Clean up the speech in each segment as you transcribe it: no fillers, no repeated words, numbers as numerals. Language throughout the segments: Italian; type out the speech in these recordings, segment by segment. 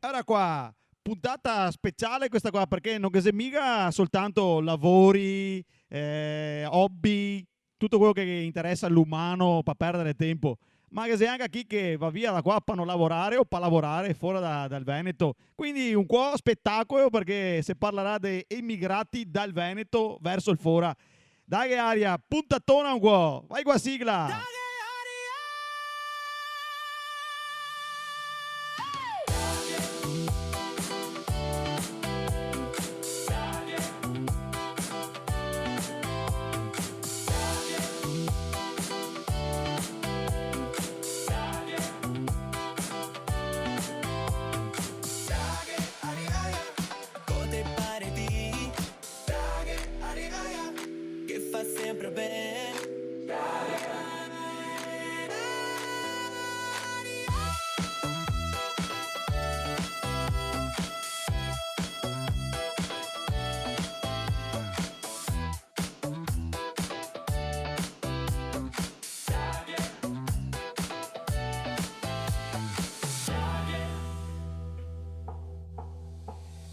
Allora qua, puntata speciale questa qua, perché non che se mica soltanto lavori, hobby, tutto quello che interessa all'umano per perdere tempo, ma che se anche chi che va via da qua per non lavorare o per lavorare fuori dal Veneto. Quindi un po' spettacolo, perché si parlerà di emigrati dal Veneto verso il fora. Dai che aria, puntatona un po', vai qua sigla! Sempre bene.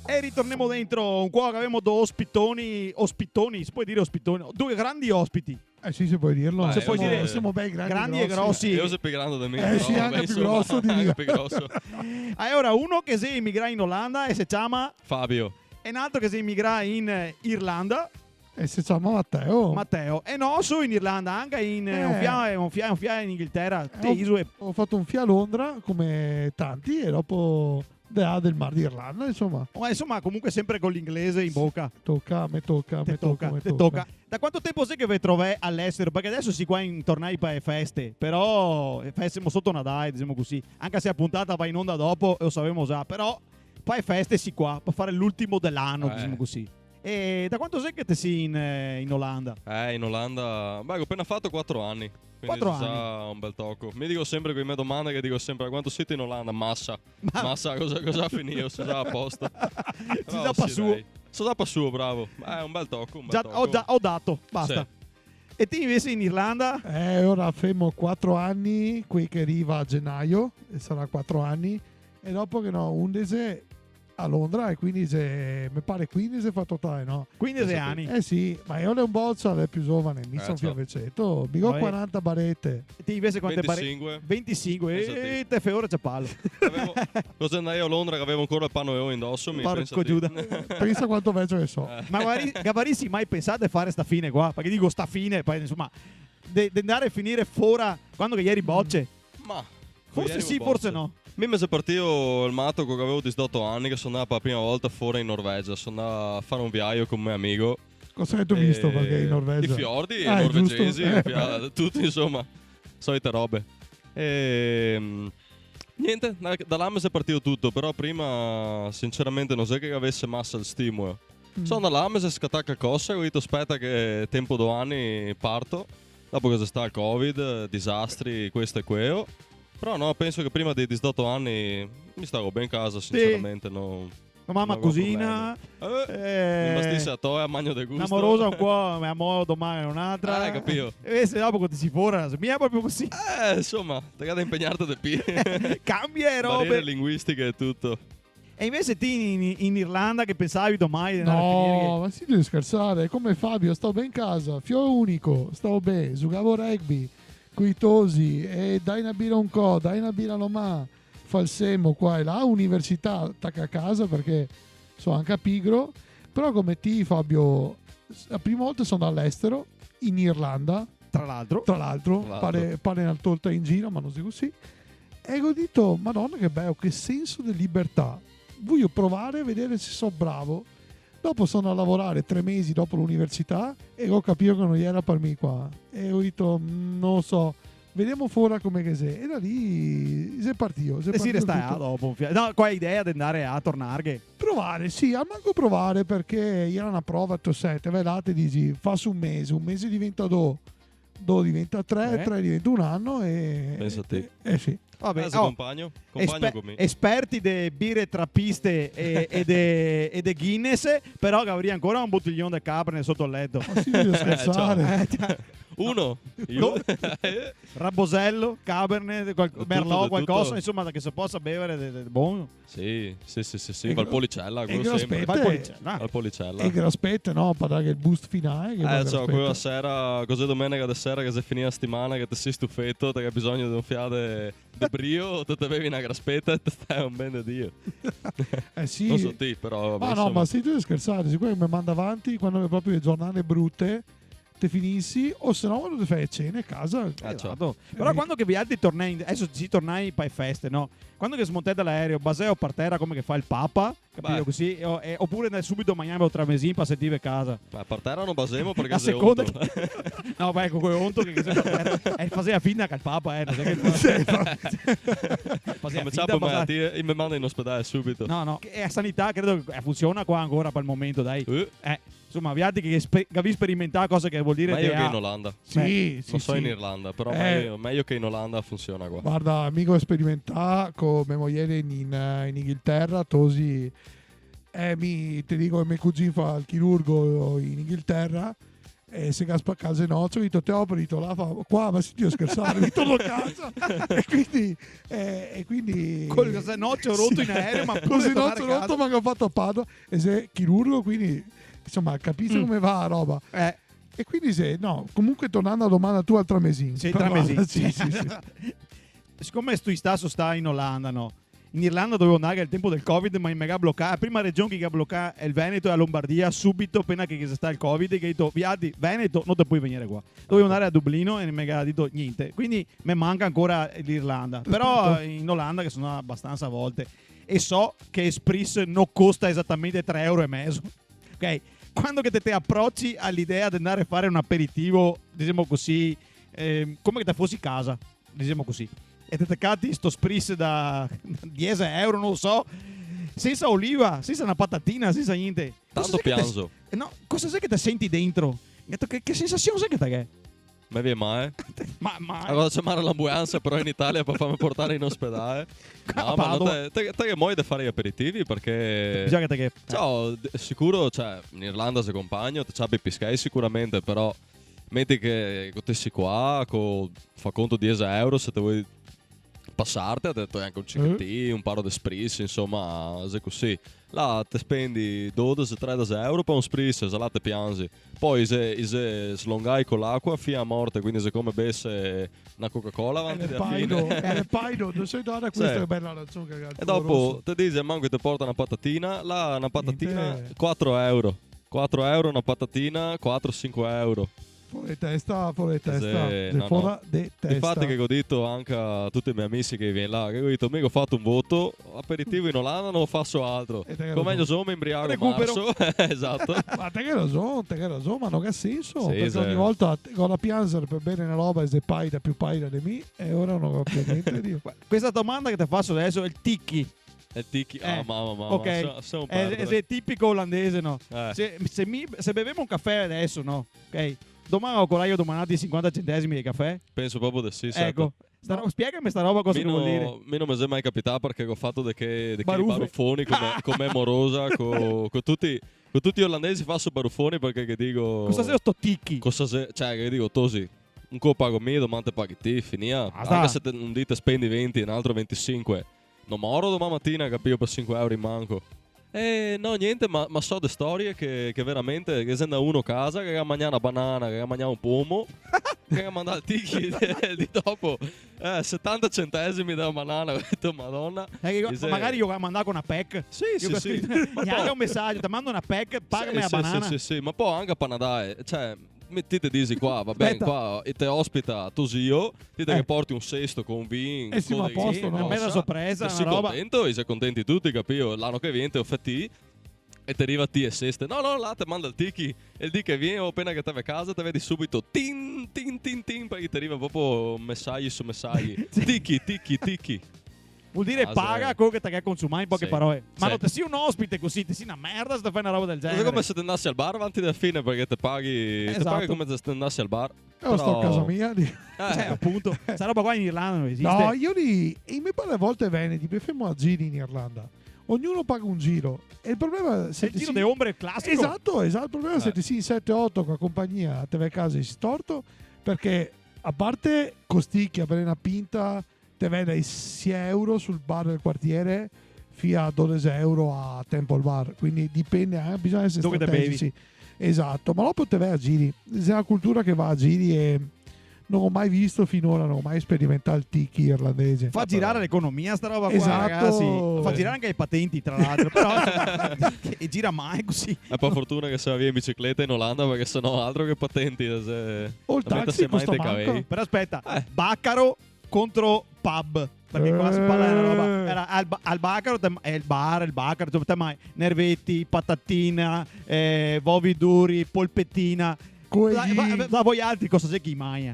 E ritorniamo dentro un po' che avevamo due ospitoni, si può dire ospitoni, due grandi ospiti. Sì, si può dirlo. Se puoi dire, siamo bei grandi e grossi. Io sono più grande di me. Sì, anche più grosso. Anche più grosso. Allora, uno che si immigra in Olanda e si chiama Fabio. e un altro che si immigra in Irlanda, E si chiama Matteo. Matteo. E no, solo in Irlanda, anche in un fia in Inghilterra. Ho fatto un FIA a Londra come tanti e dopo del Mar d'Irlanda, insomma. Ma insomma, comunque sempre con l'inglese in bocca. Me tocca. Da quanto tempo sei che vi trovi all'estero? Perché adesso si qua tornai per le feste, però siamo sotto Natale, diciamo così. Anche se la puntata va in onda dopo, lo sapevamo già, però per le feste si qua, per fare l'ultimo dell'anno, diciamo così. E da quanto sei che te sei in Olanda? In Olanda, ho appena fatto 4 anni. Quindi 4 si sa un bel tocco. Mi dico sempre con le mie domande, che dico sempre: quanto siete in Olanda? Massa, cosa finito? Si sa apposta. Si sa pa' suo. Si sa pa' suo, bravo. È un bel tocco. Ho dato, basta. Sì. E te invece in Irlanda? Ora fermo 4 anni, qui che arriva a gennaio, e sarà 4 anni. E dopo che 11 a Londra, e quindi mi pare 15 fa totale, no? 15 anni. Sì, ma io le un bozzo, è più giovane, mi sono fiavecetto, mi ho 40 barette. E ti invece quante 25. 25 e te fai ora c'è palo. Cosa andai a Londra che avevo ancora il panno indosso? Porco Giuda. Pensa quanto vecchio che so. Ma Gavarisi mai pensate di fare sta fine qua? Perché dico sta fine, poi insomma, di andare a finire fuori quando che ieri bocce. Ma forse sì, forse no. Mi è partito il matto che avevo 18 anni, che sono andato per la prima volta fuori in Norvegia. Sono andato a fare un viaggio con un mio amico. Cosa hai tu visto? Perché in Norvegia? I fiordi, i norvegesi, tutti insomma, solite robe. Niente, da là mi è partito tutto, però prima sinceramente non so che avesse massa il stimolo. Sono da là, mi è scattata cosa, ho detto aspetta che tempo 2 anni parto, dopo che c'è stato il Covid, disastri, questo e quello. Però no, penso che prima dei 18 anni mi stavo ben in casa, sinceramente. Sì. La mamma cugina. Mi bastisse a te a magno de gusto. Amorosa un po', mi amo domani un'altra. Capito. E se dopo che ti si fora, mi è proprio così. Insomma, te che da impegnarti di più. Cambia robe. Barriere linguistiche e tutto. E invece te in Irlanda che pensavi domani di andare a finire? No, ma si deve scherzare. Come Fabio, stavo ben in casa. Fio unico, stavo bene, giocavo rugby. Quitosi e dai una birra un co', dai una birra Lomà, falsemo qua e là, università attacca a casa perché sono anche a pigro, però come te Fabio, la prima volta sono all'estero, in Irlanda, tra l'altro. Pare una torta in giro, ma non si così, e ho detto, madonna che bello, che senso di libertà, voglio provare a vedere se sono bravo. Dopo sono a lavorare 3 mesi dopo l'università e ho capito che non era per me qua. E ho detto, non so, vediamo fuori come che sei. E da lì si è partito. E si resta dopo. No, qua è idea di andare a tornare. Provare, sì, al manco provare perché era una prova, tu sette, velate, dici, fa su un mese diventa 2 diventa 3, 3 diventa 1 anno e... Pensa a te. Sì. Vabbè, compagno con me. Esperti di birre trappiste e de Guinness, però che avrei ancora un bottiglione di Cabernet sotto il letto. Ma si deve scherzare. Uno. Io. Rabosello, Cabernet, Tutto, Merlot, qualcosa, tutto. insomma, che si possa bere del buono. Sì, E Valpolicella, quello sempre. Graspette, Valpolicella. e Graspette, no? Per dare il boost finale. Che va Cioè, Graspette. quella sera, così domenica di sera che si finì la settimana, che ti sei stufetto, che hai bisogno di un fiade di brio, te bevi una graspetta e te stai un bene Dio. Sì. Non so te, però vabbè, Ma no, insomma. ma stai tu a scherzare, sicuro che mi manda avanti quando avevo proprio le giornate brutte, te finissi, o se no quando ti fai cena a casa. Esatto. Però quando che viaggi tornai, adesso ci tornai per feste, no? Quando che smontai dall'aereo, baseo per terra come che fa il Papa, capito Beh. così? Oppure andai subito a mangiare o 3 mesi per sentire a casa. Ma per terra non basemo perché A sei seconda onto. No, beh, con quel onto che sei per terra. Faceva finta che il Papa, non è che faceva Come finta, ciapo ma- e mi manda in ospedale subito. No, che a sanità credo che funziona qua ancora per il momento, dai. Insomma, viaggi che capi sperimentare cosa che vuol dire Meglio che che ha- in Olanda. Sì, sì, Non so sì. in Irlanda, però Eh. meglio che in Olanda funziona qua. Guarda, amico sperimentare con mia moglie in Inghilterra, tosi, ti dico che mio cugino fa il chirurgo in Inghilterra, e se caspa a casa in nozze, ho detto te operi, là, fa qua, ma senti io scherzare, mi torno a casa. e quindi Col noccio rotto in aereo, ma pure così tornare nozze a casa. rotto, ma che ho fatto a Padova, e se chirurgo, quindi insomma capisci come va la roba. E quindi se, no, comunque tornando alla domanda tu al tramesin. Sì, Però 3 mesi. guarda, sì, sì, sì. Siccome sto sta in Olanda, no? In Irlanda dovevo andare al tempo del Covid, ma in mega bloccata. La prima regione che ha bloccato è il Veneto e la Lombardia, subito appena che c'è stato il Covid, che ha detto, viadi, Veneto, non te puoi venire qua. Dovevo andare a Dublino e mi ha detto niente. Quindi mi manca ancora l'Irlanda. Però in Olanda, che sono abbastanza volte, e so che Espris non costa esattamente 3,5 €. Ok? Quando che te approcci all'idea di andare a fare un aperitivo, diciamo così, come che te fossi casa, diciamo così, e te catti sto spris da 10 €, non lo so, senza oliva, senza una patatina, senza niente. Tanto pianzo. No, cosa sai che te senti dentro? Che sensazione sai che te è? Ma viene mai? Ma Allora chiamare l'ambulanza però in Italia per farmi portare in ospedale. No, ma Padova. te che muoio di fare gli aperitivi perché... bisogna che te Ciao, sicuro, cioè, in Irlanda se compagno, ti c'abbi piscai sicuramente, però metti che te sei qua, fa conto 10 € se te vuoi passarti, ha detto anche un cichettì, un paro di spritz, insomma, se così. Là te spendi 12-13 € per un spritz, se là te piangi. Poi se slongai con l'acqua, fia a morte, quindi se come besse una Coca-Cola avanti da fine. Paido, non sei data questa Sì. è bella ragione, ragazzi. E dopo te dice manco che ti porta una patatina, là una patatina Niente. 4 €. 4 € una patatina, 4-5 €. Fuori di testa, fuori di testa. Sì, no, fuori no. di testa. Infatti che ho detto anche a tutti i miei amici che viene là, che ho detto, mica ho fatto un voto, aperitivo in Olanda non faccio altro. E te che Come lo meglio sono, mi imbriaco Recupero. marzo. Esatto. Ma te che ragione, ma non ha senso. Sì, perché sì. ogni volta con la piangere per bere una roba e se paida più paida di me, e ora non ho più niente di Questa domanda che ti faccio adesso è il tiki. E tiki, mamma, Ok, sono è tipico olandese, no? Eh. Se beviamo un caffè adesso, no? Ok? Domani ho colaio domanati 50 centesimi di caffè. Penso proprio di sì. Ecco, spiegami sta roba cosa che vuol dire. Me non mi è mai capitato perché ho fatto dei Baruffe. baruffoni come morosa con tutti gli olandesi faccio baruffoni perché che dico Cosa sei sto tiki? cioè che dico tosi un co' pago me domani te paghi te finia Basta. anche se un dite spendi 20 un altro 25 non moro domani mattina capito per 5 € in manco. No, niente, ma so le storie che veramente che se da uno a casa che ha mangiato una banana, che ha mangiato un pomo, che ha mandato il tiki di dopo 70 centesimi da banana, ho detto madonna. Magari io mandavo con una pack. Sì, Io sì, sì. Mi haga un messaggio, ti mando una pack, pagami la banana. Sì, ma poi anche a Panadai, cioè ti dici qua, va bene, Aspetta. qua e te ospita tu zio, dite Eh. che porti un cesto con vin, sì, ma a posto, Sì, no? una bella sorpresa, sei una roba. contento e sei contenti tutti, capito? L'anno che viene te offetti e ti arriva T e seste. No, là te manda il tiki e il tiki viene appena che te vai a casa, te vedi subito tin, perché ti arriva proprio messaggi su messaggi. Tiki. Vuol dire Ah, paga sì. quello che ti consumare in poche Sì. parole. Ma Sì. non ti sei un ospite così, ti sei una merda se ti fai una roba del È genere. come se ti andassi al bar avanti dalla fine perché ti paghi, Esatto. ti paghi come se ti andassi al bar. Io sto a casa mia. Cioè, appunto, sta roba qua in Irlanda non esiste. No, io lì, e mi pare a volte veneti, befemo a giri in Irlanda. Ognuno paga un giro. E il problema è se il ti giro si- delle ombre classico. Esatto. Il problema è se ti si in 7-8 con la compagnia, te vai a casa e si storto, Perché a parte costicchia per una pinta, te vede dai 6 euro sul bar del quartiere fino a 12 euro a Temple Bar. Quindi dipende, bisogna essere Dove te strategici. Esatto, ma dopo te vai a giri. C'è una cultura che va a giri e non ho mai visto finora, non ho mai sperimentato il tiki irlandese. Fa girare l'economia sta roba qua, Esatto. ragazzi. Fa girare anche i patenti, tra l'altro. Però e gira mai così. È per fortuna che se va via in bicicletta in Olanda, perché sennò altro che patenti. Se... O il la meta taxi se mai costa te manco. cavevi. Però aspetta, Baccaro contro pub. Perché qua si parla di una roba. Era al Baccaro è il bar, il Baccaro, te mai nervetti, patatina, vovi duri, polpettina. Da voi altri cosa c'è chi mai?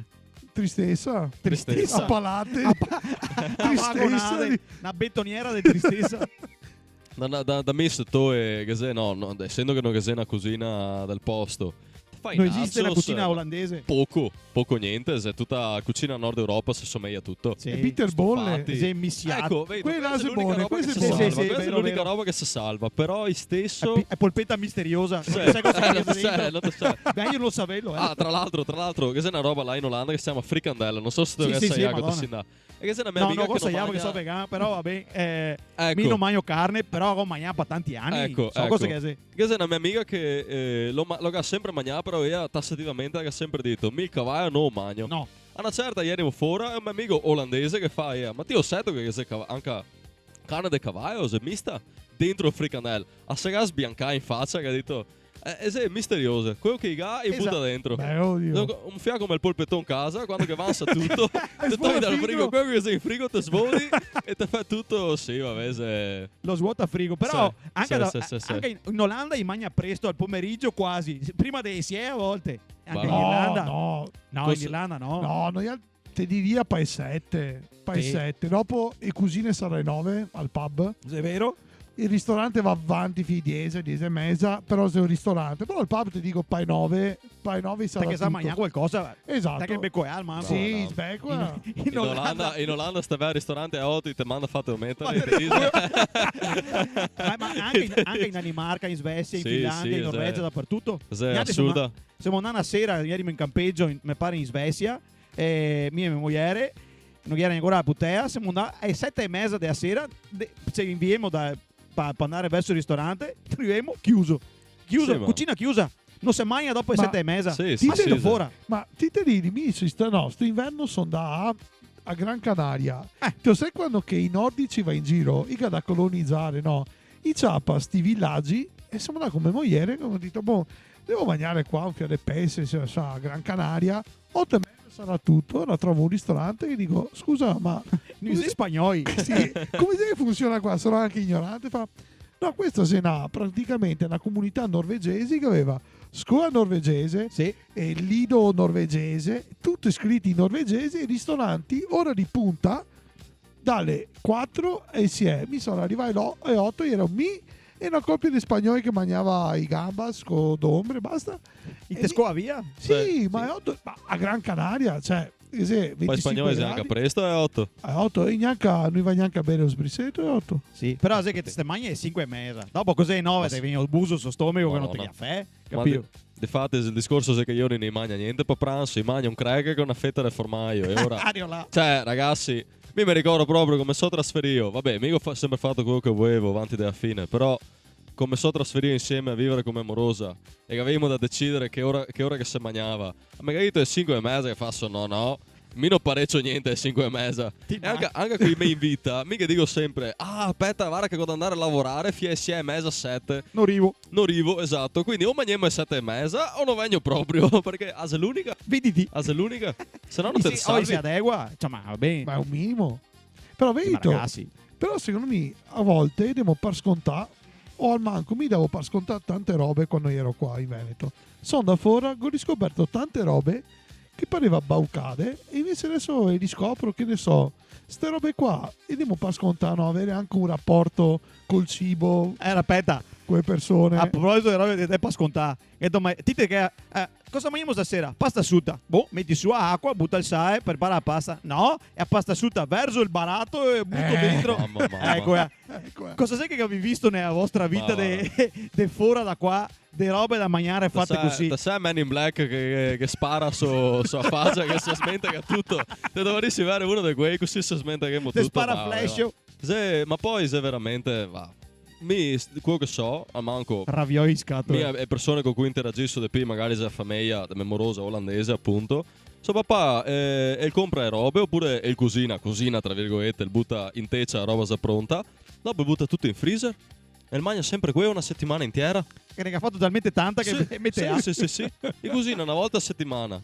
Tristezza. Tristezza. Appalate. Tristezza. Una betoniera di tristezza. Da me se tu no, essendo che non è una cucina del posto, fai Non esiste la nachos, cucina olandese. poco niente, se tutta cucina Nord Europa si somiglia a tutto. Sì. E Peter Bolle. Stufati. Sei mischiato. Ecco, vedi, Quella questa è è l'unica buona, roba che questa si è buona. salva. Sì, sì, Questa è vero, l'unica vero. roba che si salva. Però stesso. È polpetta misteriosa. Sì. Non sai cosa Non c'è lo sai, dentro. non lo sai. Beh, io non sapevo. Ah, tra l'altro, che c'è una roba là in Olanda che si chiama fricandella. Non so se tu Sì, hai sì, sì, assaggiato Madonna. così. E che c'è una mia No, amica non che cosa non perché mangia- so vegano, però vabbè. Ecco. Mi non mangio carne, però ho mangiato per tanti anni. Ecco, so ecco. cosa che sei. Che c'è una mia amica che lo ha sempre mangiato, però ella tassativamente ha sempre detto: mi cavallo non mangio. No. A una certa ieri ero fuori e un mio amico olandese che fa: ma ti ho detto che c'è anche carne di cavallo, se mista dentro il fricandel. A se sbiancare in faccia che ha detto: è misterioso. Quello che ha e butta dentro. Beh, oddio. Un fiaco come il polpettone in casa, quando che avanza tutto, ti svuota togli dal frigo. frigo, quello che sei in frigo ti svoli e ti fa tutto, sì, vabbè, se... Lo svuota frigo. Però Sì, anche, sì. anche in Olanda mangia presto al pomeriggio quasi. Prima dei 6 a volte. Anche in No, Irlanda. no. No, in Irlanda no. No, noi te diria paesette. Paesette. Dopo le cugine sarai 9 al pub. È vero? Il ristorante va avanti fino a 10 e mezza, però se è un ristorante. Però il pub ti dico pai 9 sarà Perché sa tutto. mangiare qualcosa. Esatto. Perché becco è al mano. Sì, no. sbecco. In Olanda stai al ristorante a 8 e ti manda fate un metro. ma anche in Danimarca, in Svezia, in Sì, Finlandia, sì, in Norvegia, sì. dappertutto. È Niente, assurda. siamo andati una sera, ieri in campeggio, mi pare in Svezia, mia e mia moglie, non era ancora a putea, siamo andati alle 7:30 della sera, ci inviamo per andare verso il ristorante, troviamo chiuso, Sì, ma- cucina chiusa, non si mangia dopo le Ma- 7:30, Sì, sì, ma sei sì, fuori. Ma ti te dici, sto inverno sono a Gran Canaria. Tu sai quando che i nordici va in giro, mica da colonizzare, no? I ciappa sti villaggi e siamo là come mogliere, come ho detto, devo mangiare qua un fiore pesce, a Gran Canaria, 8:30 sarà tutto, ora trovo un ristorante e dico, scusa, ma Non sei spagnoli. sì, come se funziona qua? Sono anche ignorante. Fa, no, questa è praticamente una comunità norvegese che aveva scuola norvegese Sì. e lido norvegese, tutto iscritti in norvegese, ristoranti, ora di punta, dalle 4 e si è. Mi sono arrivati alle 8, ero mi e una coppia di spagnoli che mangiava i gambas con d'ombre, basta. In E Tescoa via? Sì, Sì, ma sì. è 8, ma a Gran Canaria, cioè, Poi spagnolo è anche presto è 8. a 8 e non va neanche a bere lo sbrissetto, è 8. Sì. Però sai che te mangi alle 5:30. Dopo cos'è 9? Ma Ti sì. viene il buso sul stomaco che non ti Madonna. caffè. Ma Capito? di fatto il discorso è che io non ne mangio niente per pranzo, mangio un cracker con una fetta di formaggio e ora... Ario là. Cioè, ragazzi, mi ricordo proprio come sono trasferito. Vabbè, mica ho sempre fatto quello che volevo avanti dalla fine, però come sono trasferito insieme a vivere come amorosa e che avevamo da decidere che ora che si mangiava. A me detto è 5:30 che faccio no. Mi non parecchio niente alle 5:30. Ti E anche qui mi invita, mica dico sempre, aspetta, guarda che devo andare a lavorare fino alle 6:30, 7. Non arrivo. Non arrivo, esatto. Quindi o mangiamo alle 7:30 o non vengo proprio, perché è l'unica. Vediti. È l'unica. Se no non te Sì, salvi. si adegua. Cioè, ma va bene. Ma è un minimo. Però vedi, Ma ragazzi. però secondo me a volte devo par scontare o al manco mi devo par scontare tante robe quando ero qua in Veneto. Sono da fuori, ho riscoperto tante robe che pareva baucate e invece adesso riscopro che ne so, ste robe qua e devo par scontare, no, avere anche un rapporto col cibo. Aspetta. quelle persone. A proposito di roba che te per scontare, ma dite che cosa mangiamo stasera? Pasta asciutta. Boh, metti su acqua, butta il sale, prepara la pasta. No, è a pasta asciutta verso il baratto e butto dentro. Mamma. Ecco, Ecco, cosa sai che avete visto nella vostra vita de fuori da qua, de robe da mangiare fatte così? Da sé Man in Black che spara sua faccia, che si smentica tutto. Te dovresti avere uno di quei così si smentica tutto. Te spara va, flash. va. Ma poi se veramente va. Quello che so, al manco Ravioli in scatola. e persone con cui interagisco di più, magari se famiglia memorosa olandese, appunto. So papà, il compra le robe oppure il cosina tra virgolette, il butta in teccia roba già pronta, dopo butta tutto in freezer e il mangia sempre quello una settimana intera. Che ne ha fatto talmente tanta che mette a. Sì. E cosina una volta a settimana.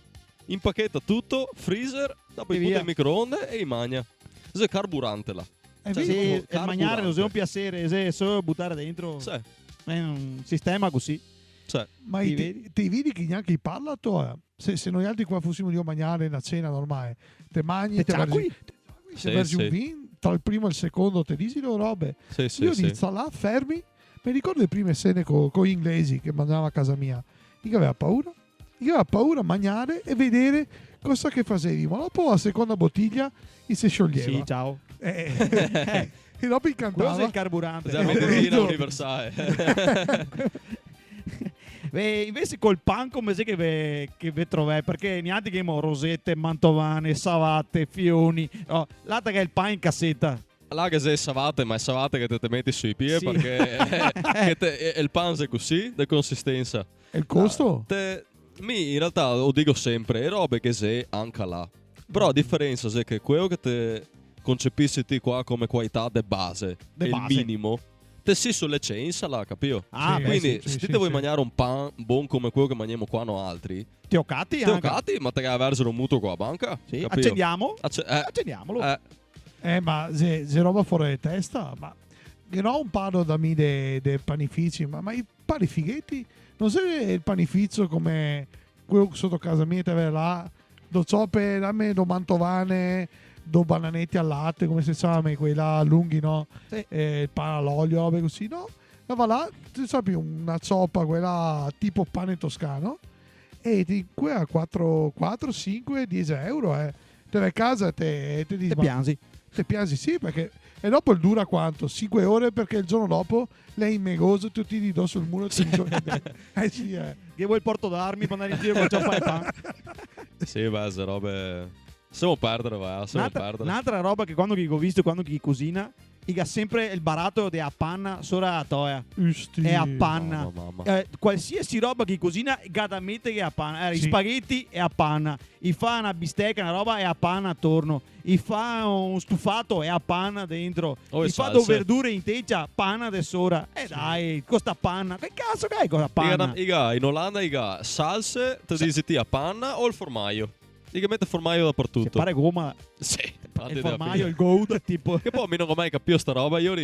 Impacchetta tutto, freezer, dopo E butta via. in microonde e mangia. È carburante là. Vedi? Sì, il carburante. mangiare non è un piacere, se solo buttare dentro. Sì. È un sistema così. Cioè, Ma Ti ti vedi che neanche parlato? Se noi altri qua fossimo di a mangiare una cena normale, te mangi, Te te ciacqui? vergi un sì. vin, tra il primo e il secondo te dici le robe. Sì, Io sì. inizio là, fermi, mi ricordo le prime cene con gli inglesi che mangiavano a casa mia. Io aveva paura. Io avevo paura a mangiare e vedere cosa che facevi. Ma dopo la seconda bottiglia si scioglieva. Sì, ciao. E dopo Quello è incantava. il carburante. Già Ho medicina capito. universale. Invece col pan come sai che ve trovate? Perché neanche che abbiamo rosette, mantovane, savate, fioni. Oh, l'altra che è il pan in cassetta. Là che sei savate, ma è savate che te metti sui piedi Sì. perché il pan è così, di consistenza. E il costo? In realtà lo dico sempre, è robe che sei anche là. Però la differenza è che quello che te concepissi ti qua come qualità de base, De il base. minimo, te si sulle censa là, capito? Ah, Sì, beh, Quindi sì, se sì, ti vuoi sì. mangiare un pan buon come quello che mangiamo qua no altri, ti ho catti te anche. cati, ma te che aversero un mutuo con la banca, Sì, capito? accendiamo. Accendiamo. Accendiamolo. Ma se roba fuori di testa, ma che non parlo da me dei panifici, ma i panifighetti, non so il panificio come quello sotto casa mia, te avere là, do cioppe, dammi do mantovane, do bananetti al latte, come si chiama, quelli là lunghi, no? Sì. Il pane all'olio, robe così, no? E va là, ti sappi una cioppa, quella tipo pane toscano, e quella a 4, 5, 10 euro, Te vai a casa e te dici, Te ma- piansi. Te piangi, sì, perché e dopo dura quanto? 5 ore perché il giorno dopo lei in megoso tu ti do sul muro e ti giochi dentro. Sì, Che vuoi il porto d'armi per andare in giro con ciò e pan. Sì, beh, se robe... Siamo perdere, va, siamo perdere. Un'altra roba che quando ho visto, quando chi cucina, ha sempre il baratto di a panna sopra la toia. È a panna. Mamma. Qualsiasi roba che cucina ha da mettere a panna. I Sì. spaghetti è a panna. I fa una bistecca, una roba è a panna attorno. I fa un stufato è a panna dentro. Oh, e I fa salse. due verdure in teggia, panna de sora. Dai, costa panna. Che cazzo che è costa panna? In Olanda, salse, te dici ti a panna o il formaio? Dica mette formaio Se dappertutto. pare gomma Sì, il formaio, il gold, tipo. Che poi mi non ho mai capito sta roba. Io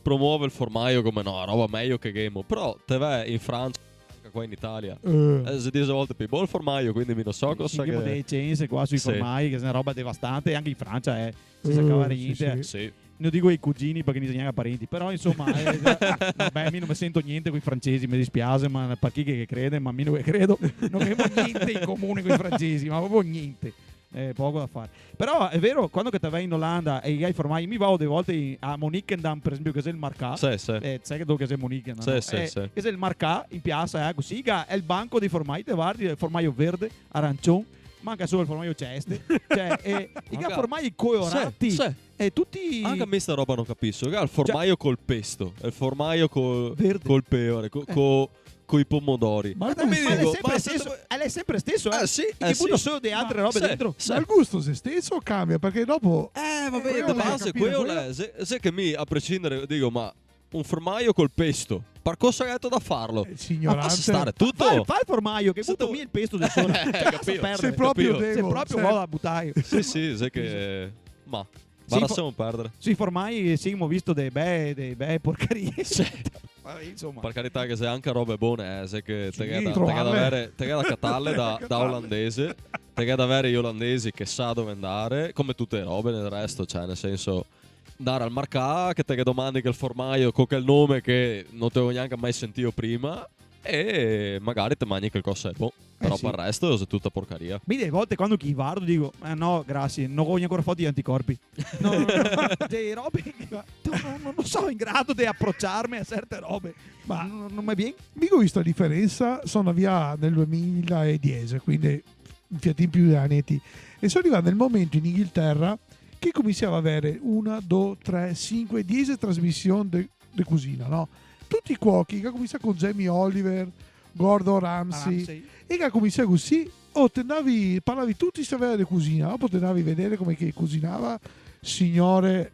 promuovo il formaio come no, roba meglio che game. Però te vai in Francia, anche qua in Italia. Si dice a volte più buono il formaio, quindi mi non so cosa Abbiamo che... delle cenze qua sui Sì. formai, che è una roba devastante. Anche in Francia si sa cavare sì, niente. sì. Sì. Non dico i cugini perché non sono neanche parenti, però insomma, vabbè, io non mi sento niente con i francesi, mi dispiace, ma per chi che crede, ma io non credo, non abbiamo niente in comune con i francesi, ma proprio niente. Poco da fare. Però è vero, quando che te vai in Olanda e hai formai, mi vado delle volte a Monickendam, per esempio, che è il Marcà. Sì, sì. Sai che dove è Monickendam? Sì, no? sì, sì. Che è il Marcà in piazza, così, è il banco dei formai, te guardi, il formaio verde, arancione, manca solo il formaio ceste, cioè, i Manca- formai colorati, Sì, sì. e tutti... Anche a me sta roba non capisco. Il formaio col pesto, il formaio Verde. col peore, con i pomodori. Ma Ma mi è dico, sempre ma stesso, se- è sempre stesso, Sì, e ti butto solo di altre robe sì, dentro. sì. Ma il gusto se stesso cambia perché dopo Vabbè, quello di lei base, capire, quello quello- è. Se che mi, a prescindere, dico, ma un formaio col pesto, per cosa hai detto da farlo? signorante. Ma basta stare tutto. Fa il formaio che Se butto tu- via il pesto del sole. capito. Se proprio capito. Se devo, proprio se- vado a buttare. Sì, sai che... Ma Sì, lasciamo perdere. Sui formai sì, abbiamo visto dei bei porcherie. Vabbè, insomma. Per carità che sei anche robe buone, sai che te che da trovarle. avere, te che da catarle da olandese, te che da avere gli olandesi che sa dove andare, come tutte le robe nel resto, cioè nel senso andare al marcà che te che domandi che il formaio con quel nome che non te avevo neanche mai sentito prima e magari te mangi qualcosa di buono. Però sì. per il resto è tutta porcaria. Mi delle volte quando chi guardo dico no grazie, non voglio ancora foto di anticorpi. No, dei robe che non sono in grado di approcciarmi a certe robe. Ma non mi viene. Mica ho visto la differenza, sono via nel 2010, quindi un fiatin più di annetti, e sono arrivato nel momento in Inghilterra che cominciava ad avere 1, 2, 3, 5, 10 trasmissioni di cucina, no? Tutti i cuochi che cominciano con Jamie Oliver, Gordon Ramsay, e che cominciava così, parlavi tutti sapeva di cucina, dopo te andavi a vedere come che cucinava, signore,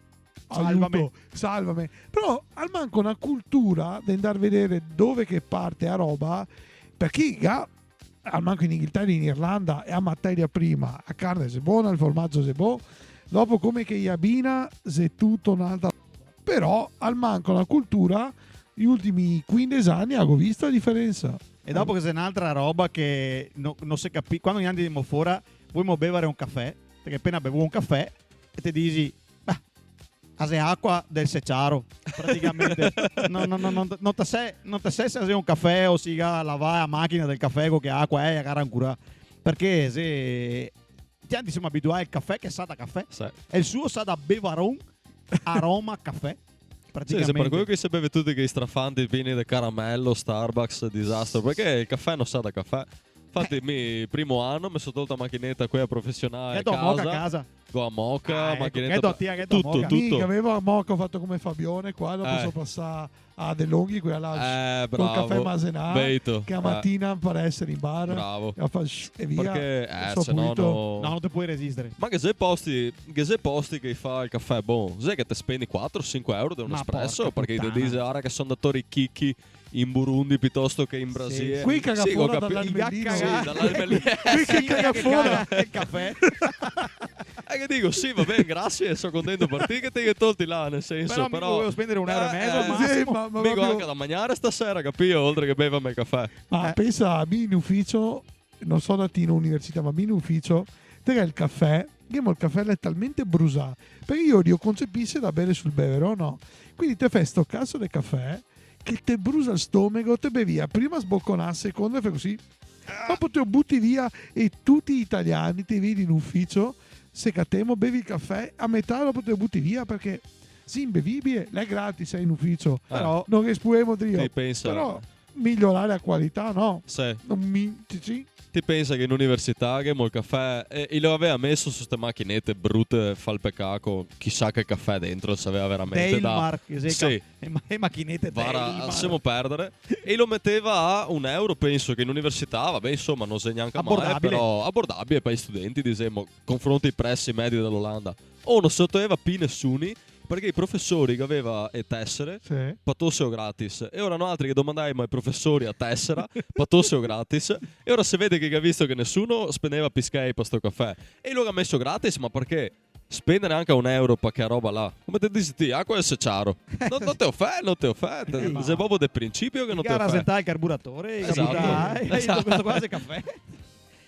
aiuto, salvami. Però al manco una cultura di andare a vedere dove che parte a roba, perché al manco in Inghilterra, in Irlanda, è a materia prima, a carne se buona, il formaggio se buono, dopo come che gli abbina se tutto un'altra. Però al manco una cultura, gli ultimi 15 anni ho visto la differenza. E dopo che c'è un'altra roba che non si capisce, quando andiamo fuori vogliamo bere un caffè, perché appena bevo un caffè e ti dici se acqua del secciaro praticamente non ti sai se è un caffè o si lavare a macchina del caffè con che acqua è a ancora, perché se ti siamo abituati al caffè che sa da caffè e il suo sa da bevaron aroma caffè. Sì, se per quello che si beve tutti quei strafanti pieni di caramello, Starbucks, disastro, perché il caffè non sa da caffè. Infatti, primo anno mi sono tolto la macchinetta qui a professionale a casa. Go a moca, macchinetta, tutto. Che avevo a moca, ho fatto come Fabione, qua dopo sono passato a De Longhi, qui all'Alce, col caffè Masenà, che a mattina per essere in bar, bravo. E via. Perché se no non ti puoi resistere. Ma che se posti che fa il caffè buono, sai che ti spendi 4-5 euro di un espresso, perché ti dici ora che sono datori chicchi in Burundi piuttosto che in Brasile. Sì. Qui caga fuori dall'almellino. Qui che caga fuori il caffè. Che dico, sì, va bene, grazie, sono contento per te che ti hai tolti là, nel senso, però volevo spendere €1,50 sì, ma dico anche da mangiare stasera, capito, oltre che bevermi il caffè. Ma pensa a me in ufficio, non so da te in università, ma me in ufficio, te il caffè, il caffè è talmente brusato, perché io concepisce da bere sul bevero, no? Quindi te fai sto cazzo di caffè che te brusa il stomaco, te bevi via, prima sbocconasse, secondo e fai così, dopo te lo butti via e tutti gli italiani ti vedi in ufficio, se catemo bevi il caffè, a metà dopo te lo butti via perché sì, imbevibile, è gratis, è in ufficio, però non rispuemo io, però migliorare la qualità, no? Sì. Sì. Ti pensa che in università che il caffè e lo aveva messo su queste macchinette brutte fa il peccato, chissà che caffè dentro sapeva veramente sì. E macchinette lasciamo perdere, e lo metteva a €1, penso che in università vabbè insomma non sei neanche male, però abbordabile per gli studenti, diciamo, confronto ai prezzi medi dell'Olanda. Non sottoteva più nessuni, perché i professori che aveva tessere patossero gratis, e ora altri che domandavamo ai professori a tessera patossero gratis, e ora si vede che ha visto che nessuno spendeva piscai per sto caffè e lo ha messo gratis, ma perché spendere anche €1 per che roba là, come te dici ti, acqua è secciaro, non te offende, sei proprio del principio che non te offende. Rasentare il carburatore, esatto. questo qua è caffè.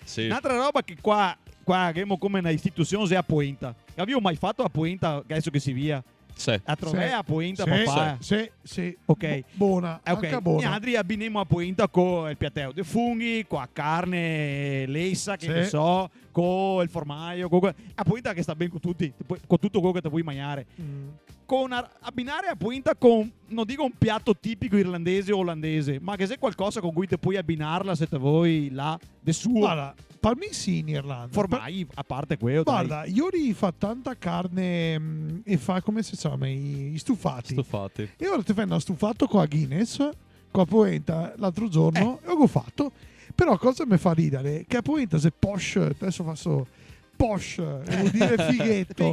Sì. Un'altra roba che qua abbiamo come una istituzione è a Pointa. Avevo mai fatto a Pointa adesso che si via? Sì. A trovare a Pointa papà. Sì. Ok. Buona. Ok. Buona. Noi abbiniamo a Pointa con il piatteo dei funghi, con la carne lessa, che ne so, con il formaio, a Pointa che sta bene con tutti, con tutto quello che ti puoi mangiare. Abbinare a Pointa con, non dico un piatto tipico irlandese o olandese, ma che se qualcosa con cui ti puoi abbinarla se te vuoi là, de suo. Guarda, per me sì in Irlanda. Formai, a parte quello. Guarda, Iori fa tanta carne e fa come si chiama, i stufati. E ora ti fanno stufato con la Guinness, con la Pointa l'altro giorno, e ho fatto. Però cosa mi fa ridere? Che a Pointa se posh, adesso faccio posh, vuol dire fighetto.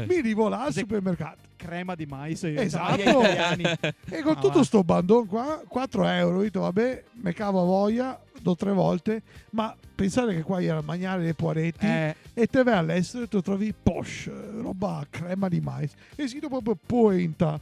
Mi rivola al supermercato. Crema di mais, esatto. E con tutto sto bandone qua, €4, ho detto vabbè, me cavo a voglia, 2-3 volte, ma pensare che qua era a mangiare le poaretti e te vai all'estero e ti trovi posh, roba crema di mais, e scritto proprio Pointa.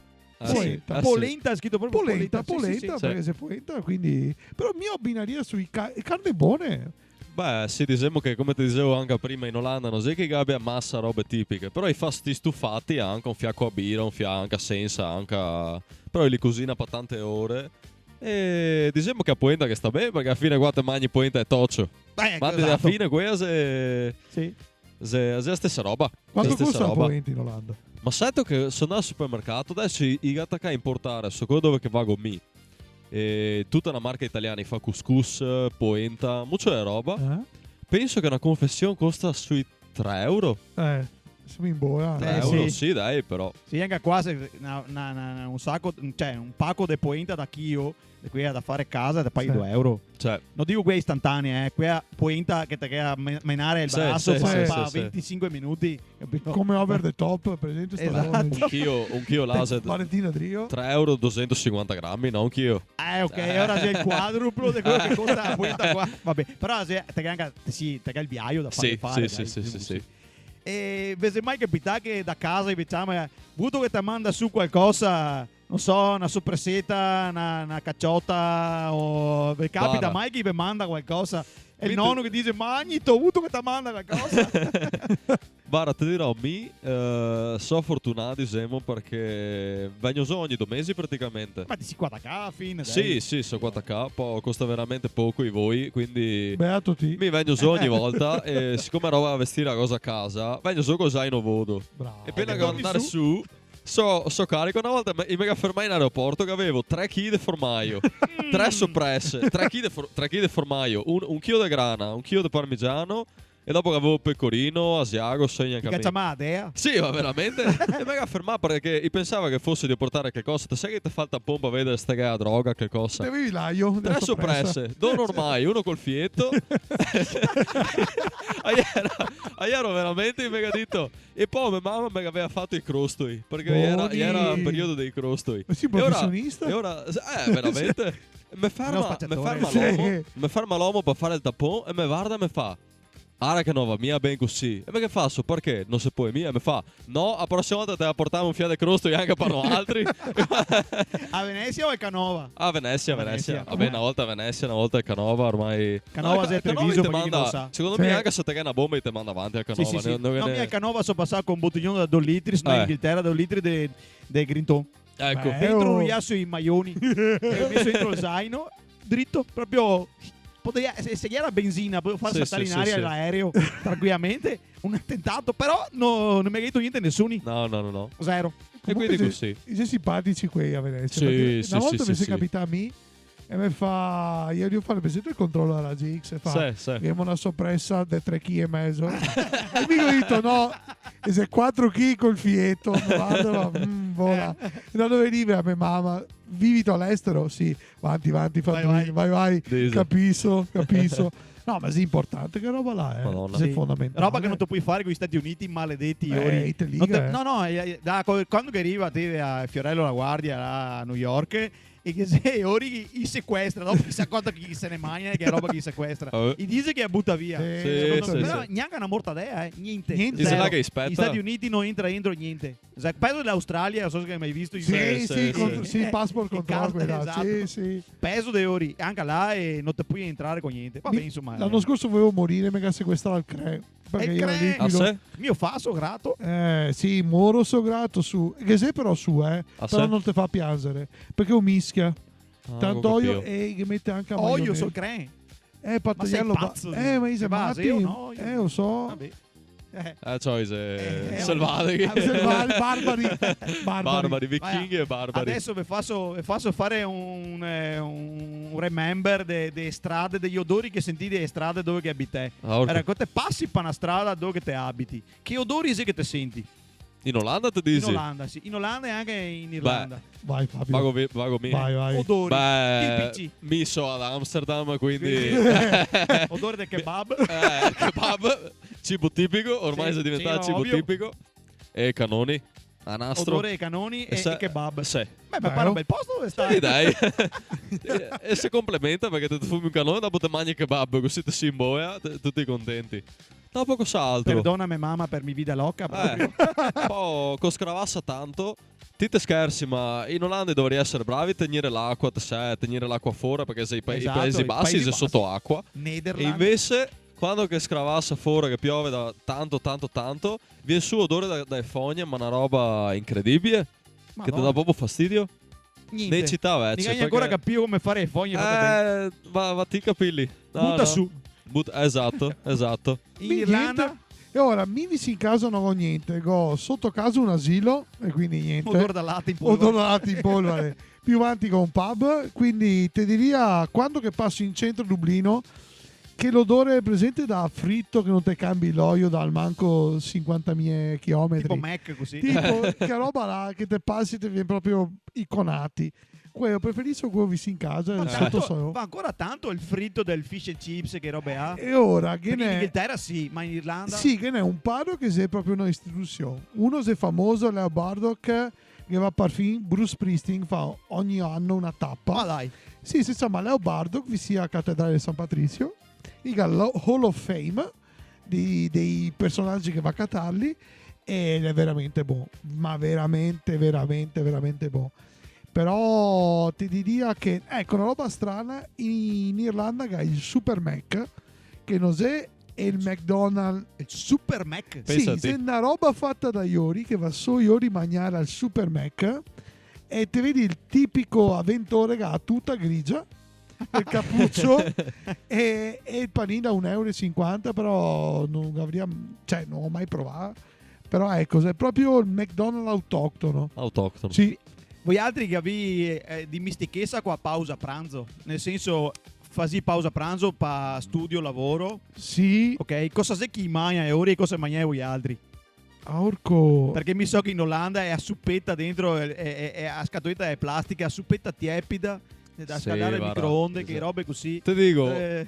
Polenta, scritto proprio polenta, perché se polenta, quindi però mio abbinaria sui carne buone. Beh, sì, diciamo che come ti dicevo anche prima in Olanda non è che abbia massa robe tipiche, però i fasti stufati anche un fiacco a birra, un fianco a senza, anche però li cucina per tante ore. E diciamo che a Poenta che sta bene, perché alla fine qua te mangi Poenta e toccio. Ma alla esatto. fine qui è Sì. la stessa roba. Quanto La stessa costa la roba. Poenti in Olanda? Ma sento che sono al supermercato, adesso i gatta a importare, so quello dove che vago mi. E tutta una marca italiana, fa couscous, Poenta, muccia roba. Penso che una confezione costa sui 3 euro. Siamo in boia. 3 sì. euro, sì, dai, però. Sì, anche qua un sacco, cioè un pacco di pointa da chio, di qui da fare a casa, te paghi Sì. 2 euro. Cioè, Non dico quei istantanei, qui a pointa che te a menare il Sì, braccio sì, fa sì, sì. 25 minuti. Capito? Come over the top, per esempio, Esatto. un chilo laser Valentina Drio. 3 euro 250 grammi, non chilo. Ok, ora c'è il quadruplo di quello che costa la pointa qua. Vabbè, però se te anche sì, te il viaio da Sì, fare. sì, sì, sì, sì. E invece mai capita che da casa diciamo avuto che ti manda su qualcosa, non so, una soppressetta, una cacciotta o vi capita Guarda. mai che vi manda qualcosa e il Mi- nonno che dice magni t'ho avuto che ti manda qualcosa. Guarda, ti dirò, so fortunato, diciamo, perché vengo giù ogni 2 mesi praticamente. Ma ti si qua da qua a fine, Sì, sì, so 4K, costa veramente poco i voi, quindi Beato ti. mi vengo giù ogni volta e siccome roba a vestire la cosa a casa, vengo giù con zaino vodo. Bravo. E appena che che torni andare su, so carico. Una volta mi mega fermai in aeroporto che avevo 3 kg di formaio, 3 soppresse, 3 kg di formaio, un chilo di grana, un chilo di parmigiano e dopo che avevo pecorino, asiago, segna Ti anche a me. cacciamadea. Sì, ma veramente? E mega fermare perché io pensavo che fosse di portare che cosa. Te sai che ti fa il tampon per vedere sta gara droga, che cosa? Avevi l'aio. 3 della soppressa. soppresse, 2 normali, uno col fietto. Ero veramente mega detto. E poi mia mamma mi aveva fatto i crostoi. Perché Buoni. era il periodo dei crostoi. Ma sei E ora- professionista? E ora, veramente. Mi ferma spacciatore. Sì. l'uomo per fare il tampon e mi guarda e mi fa. Ara che nova mia ben così. E me che faccio? Perché? Non si può mia. Mi fa. No, a prossima volta te la portiamo un fiato crosto e anche per altri. A Venezia o a Canova? A Venezia. Vabbè, una volta a Venezia, una volta a Canova, ormai. Canova è Treviso, te per chi non lo sa. manda. Secondo Sì. me anche se te che una bomba e te manda avanti a Sì, Canova. sì, sì. Non- No, non- mia a Canova sono passato con un bottiglione da 2 litri, sono in Inghilterra, 2 litri di Grinton. Ecco. Beh. Dentro un iasso i maioni. E ho messo dentro il zaino, dritto, proprio. Se gli era benzina, potevo far Sì, saltare sì, in aria sì, sì. l'aereo tranquillamente. Un attentato, però non mi ha detto niente nessuno. No. Zero. E quindi così. Sei simpatici quei a Venezia. Sì, perché sì, una volta sì, mi sì, si capita a me e mi fa. Io devo fare per esempio il controllo alla GX e fa. Sì. Abbiamo una soppressa di 3 kg e mezzo. E mi ho detto no, e se 4 kg col fietto, vado, vola. Da dove vive a mia mamma? Vivito all'estero? Sì, avanti, vai. Dice. Capisco. No, ma è importante, che roba là, Madonna. È Sì. fondamentale. Roba che non ti puoi fare con gli Stati Uniti maledetti. ori. Interliga, No, quando che arriva te a Fiorello La Guardia a New York e che se ori i sequestra, dopo chissà quanto chi se ne mangia che è roba che li sequestra. Eh. I dice che butta via. Sì, Secondo sì, me. sì. Però neanche una mortadea, niente. Niente. Zero. Dice là che aspetta. Gli Stati Uniti non entra dentro niente. Peso dell'Australia, non so se hai mai visto. Sì, Sì, sì, passport I control, carte, quella. esatto. Sì. Peso di ori, anche là e non ti puoi entrare con niente. Vabbè, insomma. L'anno scorso volevo morire, mi ha sequestrato il CRE. Perché il io CRE? liquido. A sé? Mio faso grato. Sì, moro so grato su. Che sei però su, A però sé? non ti fa piangere. Perché un mischia. Tanto non olio capio. e che mette anche a Olio maionese. sul creme. Ma sei Pattagliarlo pazzo? ma i Che base, matti. io no, io no. Lo so. Vabbè. Selvatiche. Barbari. Vichinghi e barbari. Adesso vi faccio fare un remember de strade, degli odori che sentite delle strade dove che abiti. Orca. Quando te passi per una strada dove che te abiti, che odori sei che te senti? In Olanda ti In dici? Olanda, sì. In Olanda e anche in Irlanda. Vai Fabio. Vago mi. Vai. Odori Beh, tipici. mi so ad Amsterdam, quindi Odore del kebab. kebab, cibo tipico, ormai Sì, è diventato sì, cibo ovvio. tipico. E canoni, a nastro. Odore ai canoni e se- kebab. Sì. Beh, ma pare un bel posto dove stai. Sì, dai. E si complementa perché te fumi un canone, dopo te mangi il kebab, così ti si imboia, tutti contenti. Dopo cos'altro? Perdonami mamma per mi vida loca. proprio. Poi con scravassa tanto. Ti te scherzi, ma in Olanda dovrei essere bravi a tenere l'acqua, tenere l'acqua fuori perché sei i Esatto, paesi i bassi paesi sei bassi. sotto acqua. E Nederland. invece quando che scravassa fuori, che piove da tanto, viene su odore dai fogni, ma una roba incredibile, che ti dà proprio fastidio. Niente. Nei città Mica vecchie. ancora capito come fare i fogni. Va ti capilli. Butta su. Esatto. In Irlanda, E ora, mi visi in casa non ho niente, ho sotto casa un asilo e quindi niente. odore da latte in polvere. Odorati in polvere. Più avanti con un pub, quindi ti diria quando che passo in centro a Dublino che l'odore è presente da fritto che non ti cambi l'olio dal manco 50.000 chilometri. Tipo Mac così. Tipo, che roba là che te passi e ti viene proprio iconati. Quello preferisco quello visto in casa Ma sotto tanto- solo. fa ancora tanto il fritto del fish and chips che robe ha? E ora che Perché in ne è? Inghilterra sì, ma in Irlanda? Sì, che ne è un paro che è proprio una istituzione. Uno è famoso, Leo Bardock, che va per fin, Bruce Springsteen fa ogni anno una tappa. Ma dai. Sì, si chiama Leo Bardock, vi sia a Cattedrale di San Patrizio, il Hall of Fame dei personaggi che va a catarli ed è veramente buono, ma veramente buono. Però ti diria che, ecco, una roba strana, in Irlanda che ha il Super Mac, che non è il McDonald's. Il Super Mac. Sì, Pensati. è una roba fatta da Iori, che va solo Iori mangiare al Super Mac, e ti vedi il tipico avventore che ha tutta grigia, il cappuccio e il panino a 1,50 €, però non ho mai provato. Però ecco, è proprio il McDonald's autoctono. Autoctono. Sì, Voi altri che avevi dimestichezza qua a pausa pranzo? Nel senso, fasi pausa pranzo per studio, lavoro? sì, Ok, cosa sei chi mangia e ora e cosa mangiate voi altri? orco. Perché mi so che in Olanda è a suppetta dentro, è a scatoletta di plastica, a suppetta tiepida, da Sì, scaldare il guarda, microonde, che esatto. robe così. Ti dico, Eh,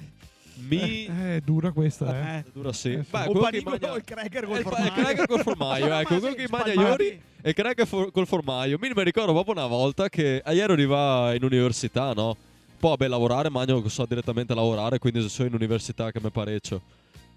mi... È dura questa, Dura sì. sì. Beh, o quello che panino mangia... o il cracker col il formaggio. cracker col formaggio, ecco, quello che mangia spalmati. ieri è il cracker col formaggio. Mi ricordo proprio una volta che ieri arriva in università, no? Poi vabbè, lavorare, mangio, so direttamente a lavorare, quindi se sono in università che mi parecchio.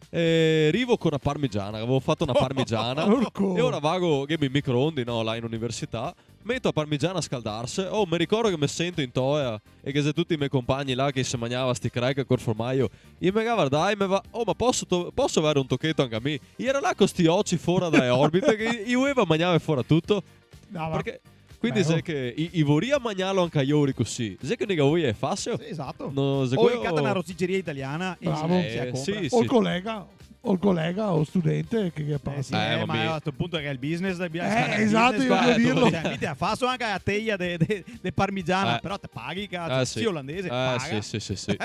E arrivo con una parmigiana, avevo fatto una parmigiana Orco. e ora vago che mi microonde, no, là in università, metto la parmigiana a scaldarsi. Oh, mi ricordo che mi sento in toia e che se tutti i miei compagni là che si mangiava sti cracker col formaggio, io mi guardai, mi va, oh, ma posso avere un tocchetto anche a me? Io ero là con sti occhi fuori dalle orbite che io avevo mangiare fuori tutto. No, ma- Perché quindi Beh, se oh. che i vorrei mangiarlo anche a iori così, se che ne voi è facile? Sì, esatto. No, se O quello- in casa una rosticceria italiana e Bravo. si compra. sì, o il collega o studente che passa. Sì, ma ma mi- a questo punto che è il business esatto, io voglio dirlo. Cioè, fa anche la teglia de parmigiana, Eh. però te paghi, cazzo. Sì, olandese, paga. sì.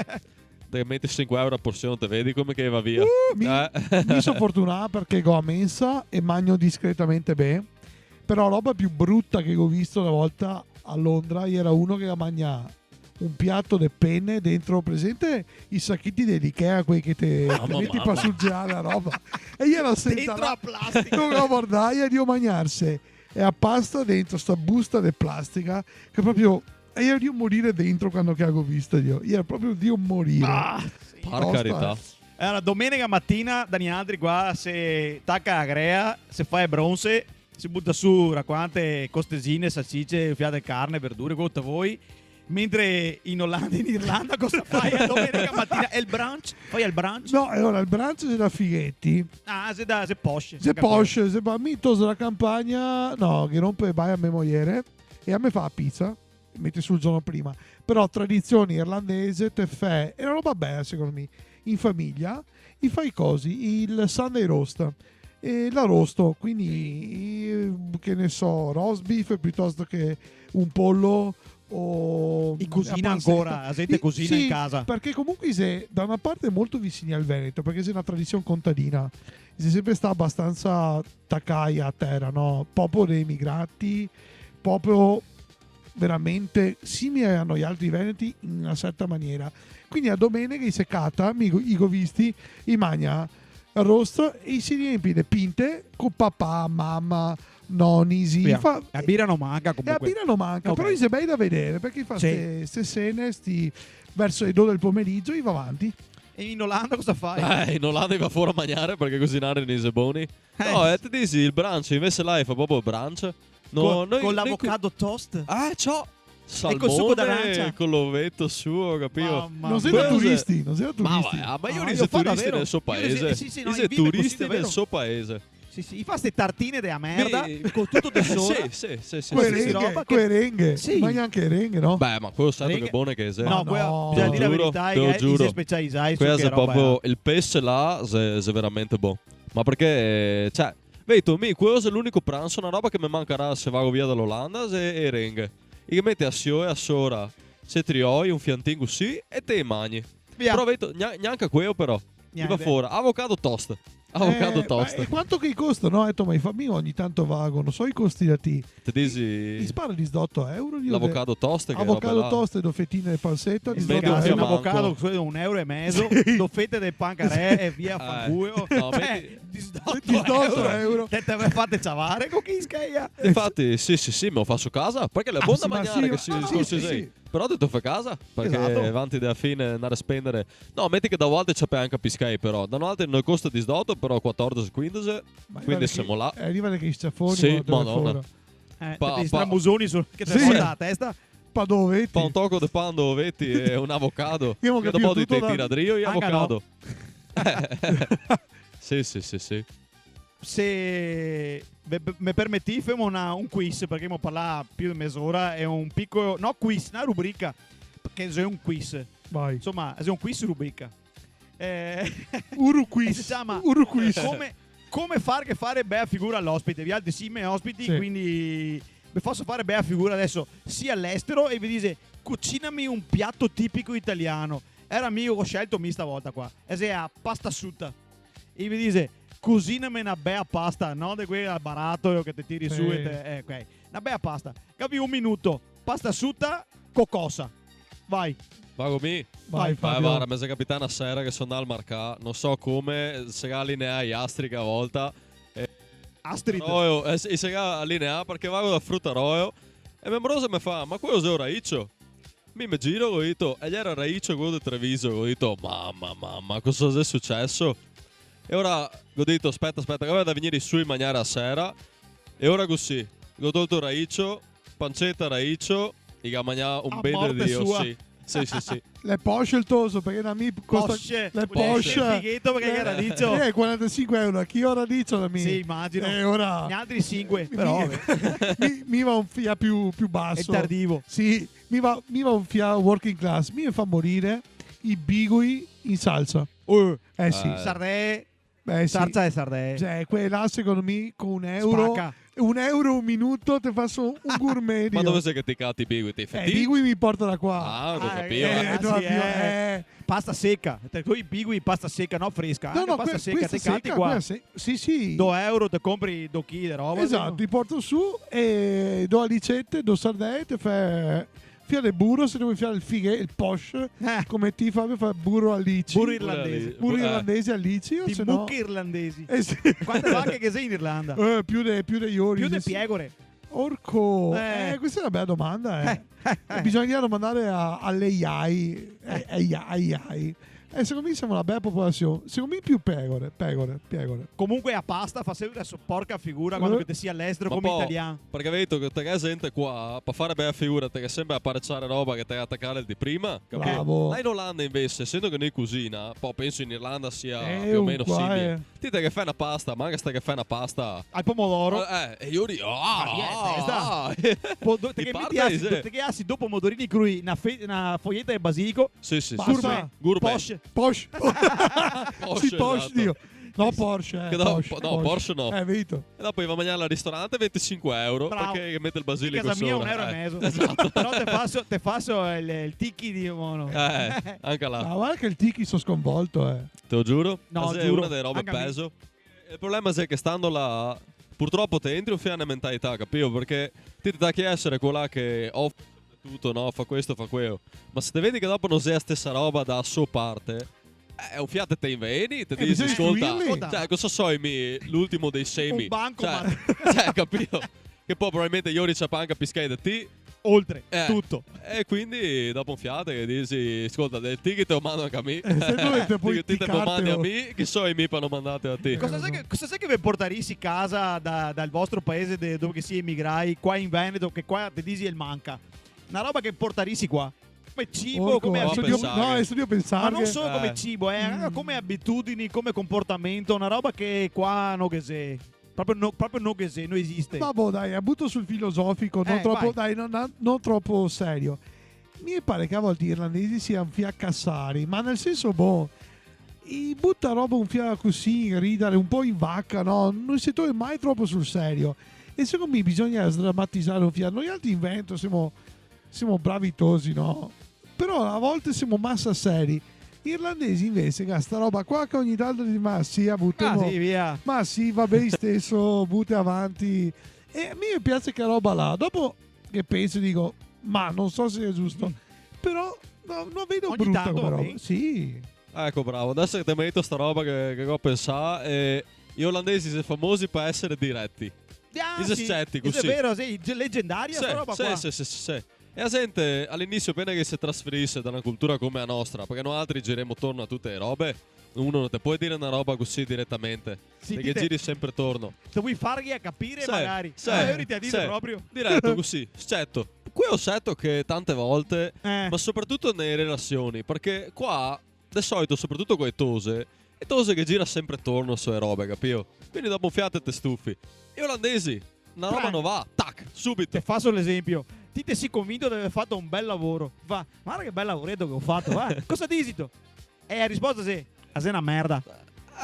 Te metti 5 euro a porzione, te vedi come che va via. Mi sono fortunato perché ho a mensa e mangio discretamente bene. Però la roba più brutta che ho visto una volta a Londra era uno che mangia un piatto di penne dentro, presente i sacchetti dell'Ikea, quelli che te metti per surgelare la roba. E io ero senza Dentro a plastica. non lo guardai e dio mangiarsi e a pasta dentro sta busta di plastica che proprio e io dio morire dentro quando che avevo visto io ero proprio dio morire. Sì. Per Tosta, carità. Allora, domenica mattina, Dani Altri qua, se tacca la grea, se fa il bronze, si butta su quante costesine, salsicce, fiate di carne, verdure, quello che vuoi. Mentre in Olanda e in Irlanda cosa fai a domenica mattina? È il brunch? Fai il brunch? no, e ora il brunch c'è da fighetti. Ah, se posh. Se posce, se va mitos della campagna, no, che rompe vai a mia moglie e a me fa la pizza, metti sul giorno prima. Però tradizione irlandese, teffè, è una roba bella secondo me. In famiglia, i fai cosi, il Sunday roast. E la rosto, quindi che ne so, roast beef piuttosto che un pollo o I cucina la pancetta. ancora, la gente cucina Sì, in casa. perché comunque se da una parte è molto vicini al Veneto, perché sei una tradizione contadina, si sempre sta abbastanza taccai a terra, no? Popolo dei immigrati, proprio veramente simili a noi altri veneti in una certa maniera. Quindi a domenica i seccata, i govisti, i magna rosto e si riempie le pinte con papà, mamma, nonni, zii. Via. Fa- A birra non manca e a comunque. birra non manca, Ok. però è bello da vedere perché fa Sì. queste scene verso le 2 del pomeriggio e va avanti. E in Olanda cosa fai? In Olanda va fuori a mangiare perché cucinare nei buoni. No, ti dici il brunch, invece là fa proprio brunch. No, con l'avocado toast? Ciao. col succo salmone d'arancia. con l'ovetto suo, capito? Mamma Non sei mia. da Quello turisti, non sei da Ma, turisti. ma io Ah, li io sei fa turisti davvero. nel suo Io li paese. sì, sì, no, Io in sei Vive così, turisti davvero. nel suo paese. Sì, sì, fa ste tartine della merda Mi- con tutto di sopra. Sì. qualsiasi roba che- Querenghe. Sì. Mangia anche renghe, no? Beh, ma quello sai Rega- che buone che è. Ma No, quella, no. bisogna Te dire la lo giuro, verità te lo che giuro. si specializzai su Questo che è roba proprio è. il pesce là, è veramente buono. Ma perché, cioè, vedi tu, quello è l'unico pranzo, una roba che mi mancherà se vado via dall'Olanda e renghe. E che metti a sio e a sora, se trioi, un fiantin così e te mangi. Via. Però vedi, neanche quello però. Ti va Niente. fuori, avocado toast. Avocado toast. E quanto che costano? No, ma i famigli ogni tanto vago, non so i costi da T. Ti Mi dici spara di 8 euro. l'avocado toast che Avocado roba là. toast e fettine e pansetta. Di Metti Metti un un fiammanco. avocado su €1,50, Sì. lo fette del pancarè e via fanculo. No, Di Di 8 euro. Te fate ciavare con chi scheia? Infatti, sì, me lo faccio a casa. Perché è buona sì, ma mangiare sì, che ma- si no, scorsi sì, sei. sì. Però ho detto fai a casa. Perché Esatto. avanti da fine andare a spendere. No, metti che da volte c'è anche a piscai però. Da un'altra non costa di sdotto, però 14-15. Quindi siamo là. Arrivano che i sciafoni. Sì, guarda, madonna. fuori. Dei stramusoni che te Sì. porta la testa. Padovetti. Fa un tocco di pando, ovetti e un avocado. Io ho E capito dopo di tutto te da- tiradrio e Anche avocado. Sì. Se mi permetti, famo un quiz perché mo parla più di mezz'ora. È un piccolo, no quiz, una rubrica. Che è un quiz. Vai. Insomma, è un quiz rubrica. Uruquiz. Si chiama Uruquiz. come fare bella figura all'ospite. Vi altri sì, me ospiti, Sì. quindi vi posso fare bella figura adesso sia all'estero e vi dice cucinami un piatto tipico italiano. Era mio, ho scelto mi stavolta qua. E se a pasta asciutta. E vi dice cucinami una bella pasta, no? Di quella al barattolo che ti tiri Sì. su e ok. Una bella pasta. Capi un minuto. Pasta asciutta, cocosa. Vai. Vago mi. Vai, Fabio. Guarda, mi sa capitana sera che sono al marcà. Non so come, se allinea gli astri a volta. Astrid. Roio, e se allinea perché vado da frutta roio. E membrosa mi fa, ma quello è un raiccio? Mi giro, ho detto, e gli era raiccio quello di Treviso. Ho detto, mamma, cosa è successo? E ora ho detto, aspetta, che aveva da venire su in maniera a sera. E ora così, ho tolto il raiccio, pancetta raiccio, e ha mangiato un A bene morte di Dio, sua. sì. Sì. Le Porsche il toso perché da me costa Posce. le Vuol dire Porsche che fighetto perché era dicio. 45 euro. Chi ora dice da me? Sì, immagino. E ora Gli altri 5, però mi va un fia più è basso. tardivo. Sì, mi va un fia working class. Mi fa morire i bigui in salsa. Sì. Sardè, Beh, sì. salsa e sardè. Cioè, quella secondo me con €1. Spacca. €1 un minuto ti faccio un gourmet. Ma io. dove sei che ti catti i bigui? Ti I fatti? bigui mi porta da qua. Ah, lo Ah, capivo. ragazzi, no, Pasta secca. Tu i bigui, pasta secca, no fresca. No, Anche no, pasta secca. questa Te canti secca, qua. quella sì. €2 te compri 2 kg di roba. Esatto, ti porto su e do alicette, do sardelle, ti fai fia del burro, se devi fare il posh, come ti Fabio fa burro alici. Burro irlandese. Burro irlandese alici, o Di se no... mucche irlandesi. Sì. Quante vacche che sei in Irlanda? Più dei iori. Più di piegore. Orco. Eh. Questa è una bella domanda. Bisogna domandare all'AI. AI. Secondo me siamo una bella popolazione. Secondo me più pecore. Comunque a pasta fa sempre adesso porca figura quando che ti sia all'estero Ma come poi, italiano. Perché vedo che te gente qua, per fare bella figura, te che sempre apparecciare roba che te attaccare il di prima. Capito? Bravo. Là in Olanda invece, essendo che noi cucina, poi penso in Irlanda sia più o un meno qua, simile. Ti te che fai una pasta, ma anche stai che fai una pasta. Al pomodoro. E io dico, Te che parte, metti assi, sì. te che assi dopo pomodorini crui, una foglietta di basilico. Sì. Basta. Gourmet. Porsche. Porsche. Sì, Porsche, esatto. Dio. No, Porsche. Che Porsche no. Vito. E dopo va a mangiare al ristorante 25 euro Bravo. perché mette il In basilico casa mia sopra. €1,50. Esatto. Però te faccio il tiki di mono. Anche là. Ma guarda che il tiki sono sconvolto, Te lo giuro. No, è giuro. una delle robe Anche a me. peso. Il problema è che stando là, purtroppo te entri un fianco mentalità, capito? Perché ti da che essere quella che offre tutto, no? Fa questo, fa quello. Ma se te vedi che dopo non sei la stessa roba da sua parte, è un fiato te inveni, ti dici, bisogna ascolta, istruirli. cioè, cosa so l'ultimo dei semi? Un banco, cioè, capito? Che poi probabilmente io c'è anche a piscare da te. Oltre Eh. tutto. E quindi dopo un fiato che dici, ascolta, del ticket te lo mando anche a me. Se dovete poi Ti te lo mandi a ticcartelo. me, che so i miei hanno mandate a te. Cosa sai che vi portarisi casa dal vostro paese dove che si emigrai qua in Veneto che qua ti dici il manca? una roba che portarisi qua. Come cibo, Porco, come studio- abitudini. studio Ma pensare. non solo come Eh. cibo, come abitudini, come comportamento, una roba che qua non che se. Proprio non che se, non esiste. Vabbè, dai, butto sul filosofico, non vai. troppo, dai, non troppo serio. Mi pare che a volte gli irlandesi siano fiaccassari, ma nel senso, butta roba un fiato così, ridere un po' in vacca, no? Non si trova mai troppo sul serio. E secondo me bisogna sdrammatizzare un fiato. Noi altri in Veneto siamo bravitosi, no? Però a volte siamo massa seri. Gli irlandesi invece, sta roba qua che ogni tanto dici, ma sì, buttiamo. sì, via. Ma sì, va bene stesso, butti avanti. E a me piace che roba là. Dopo che penso dico, ma non so se è giusto. Però non vedo Ogni brutta tanto come va roba. bene. Sì. Ecco, bravo. Adesso che ti hai detto sta roba che ho pensato, gli olandesi sono famosi per essere diretti. Is Sì, scettico, è sì. vero, sì, leggendaria sta roba qua. Sì. E la gente all'inizio, appena che si trasferisse da una cultura come la nostra, perché noi altri giriamo attorno a tutte le robe, uno non ti può dire una roba così direttamente, Sì, perché dite- giri sempre attorno. Se vuoi fargli a capire, Sì, magari. sì, Io ti a dire sì. proprio. Diretto così, scetto. Qui ho setto che tante volte, Eh. ma soprattutto nelle relazioni, perché qua, di solito, soprattutto con le tose, è tose che gira sempre attorno sulle robe, capito? Quindi dopo un fiato te stufi. Gli olandesi, una roba Beh. non va, tac, subito. Ti faccio l'esempio. Ti sei convinto di aver fatto un bel lavoro. Va, guarda che bel lavoretto che ho fatto. Va. Cosa dici tu? E la risposta è: a sei una merda.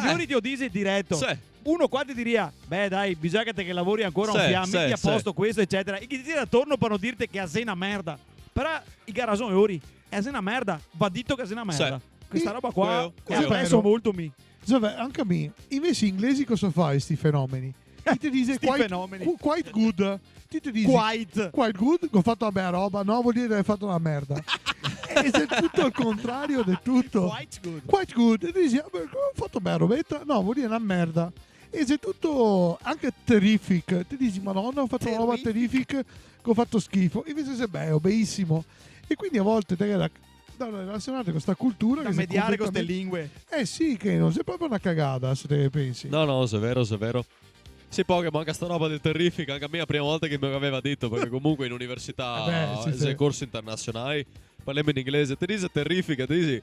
Io ti ho dice diretto. Sì. Uno qua ti diria: beh, dai, bisogna che te che lavori ancora un Sì, fiamme, sì, metti a sì. posto questo, eccetera. E chi ti tira attorno per non dirti che a sei una merda. Però i garazoni ori, a sei una merda. Va detto che sei una merda. Questa roba qua quello. è appresso Vero. molto mi. Anche a me. Invece gli inglesi cosa fai questi fenomeni? Ti dice Sti quite, fenomeni. quite good. Ti dice Quite. quite good, che ho fatto una bella roba. No, vuol dire che hai fatto una merda. E se è tutto il contrario di tutto. Quite good. Quite good. E ti dici, ho fatto bella robetta. No, vuol dire una merda. E se tutto anche terrific. Ti dici, madonna, ho fatto una roba terrific che ho fatto schifo. Invece se benissimo. E quindi a volte te da relazionare con questa cultura Da che sei mediare con queste completamente- lingue. sì, che non sei proprio una cagata se te pensi. No, se è vero. Sì, poi che manca sta roba del terrific, anche a me la prima volta che me l'aveva detto, perché comunque in università, Sì, nei sì. corsi internazionali, parliamo in inglese, ti dice terrifica, ti dici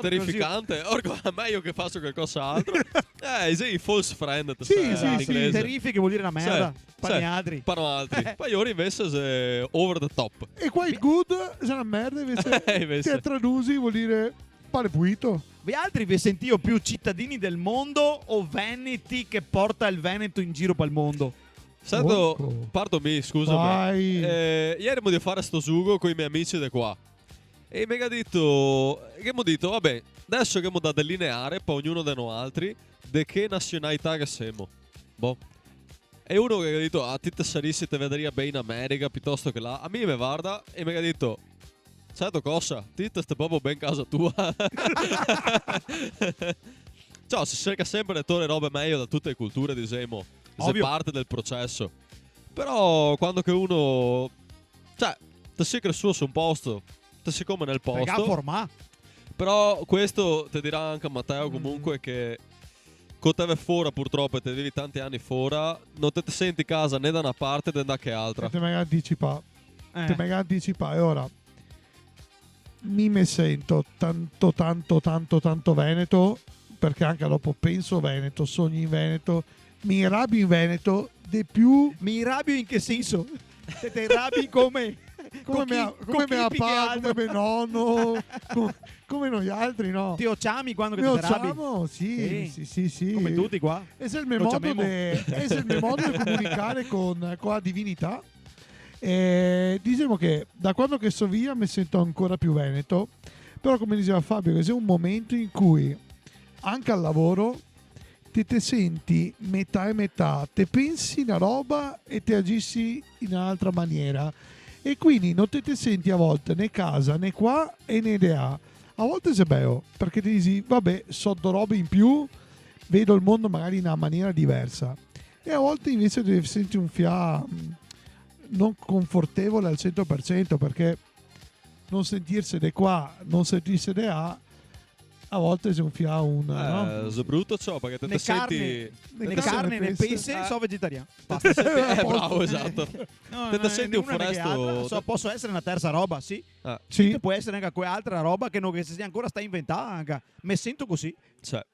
terrificante, orco, è meglio che faccio qualcos'altro. Sei false friend, Sì, sai, sì, in sì. inglese. Terrifiche vuol dire una merda. Sì, Paniadri. Pano altri. Poi ora invece sei over the top. E quite good è una merda invece. Invece. Se traduci vuol dire pane pulito. Voi altri vi sentite più cittadini del mondo o veneti che porta il Veneto in giro per il mondo? Sento, Porco. partomi, scusami. Vai. Ieri mi devo fare sto sugo con i miei amici di qua. E mi ha detto, vabbè, adesso che mi da delineare per ognuno di noi altri, di che nazionalità che siamo. Boh. E uno che ha detto, ti te saresti te vedria bene in America piuttosto che là. A me mi guarda e mi ha detto, certo cosa, ti te stai proprio ben casa tua. Cioè, si cerca sempre di togliere robe meglio da tutte le culture, diciamo. Se Ovvio. parte del processo. Però quando che uno, cioè, ti si cresciuto su un posto, ti si come nel Perché posto. forma. Però questo ti dirà anche Matteo comunque che con te fuori purtroppo e te vivi tanti anni fuori, non te senti casa né da una parte né da che altra. Te mega anticipa. Eh. Te mega anticipa. E ora mi sento tanto Veneto, perché anche dopo penso Veneto, sogno in Veneto, mi rabbio in Veneto di più Mi rabbio in che senso? Se te rabbi come? come mia papà, come mio nonno, come noi altri, no? Ti ociami quando che Mi te rabbi? ociamo, sì. Come tutti qua. E se il mio Lo modo chiamiamo. di comunicare con la divinità. Diciamo che da quando che so via mi sento ancora più veneto, però come diceva Fabio, che c'è un momento in cui anche al lavoro te senti metà e metà, te pensi una roba e te agissi in un'altra maniera, e quindi non te senti a volte né casa né qua e né idea. A volte sei bello perché ti dici vabbè, so do robe in più, vedo il mondo magari in una maniera diversa, e a volte invece ti senti un non confortevole al 100%, perché non sentirsi di qua, non sentirsi di là, a volte si infia un... no? Se brutto ciò, perché te Né senti... né Né carne né pesce. pesce, so vegetariano. Basta, bravo, esatto. No, Te senti un né una né che altra. foresto... So, posso essere una terza roba, sì. Sì. Può essere anche quell'altra roba che non che si ancora sta inventando. Anche. Mi sento così. Cioè,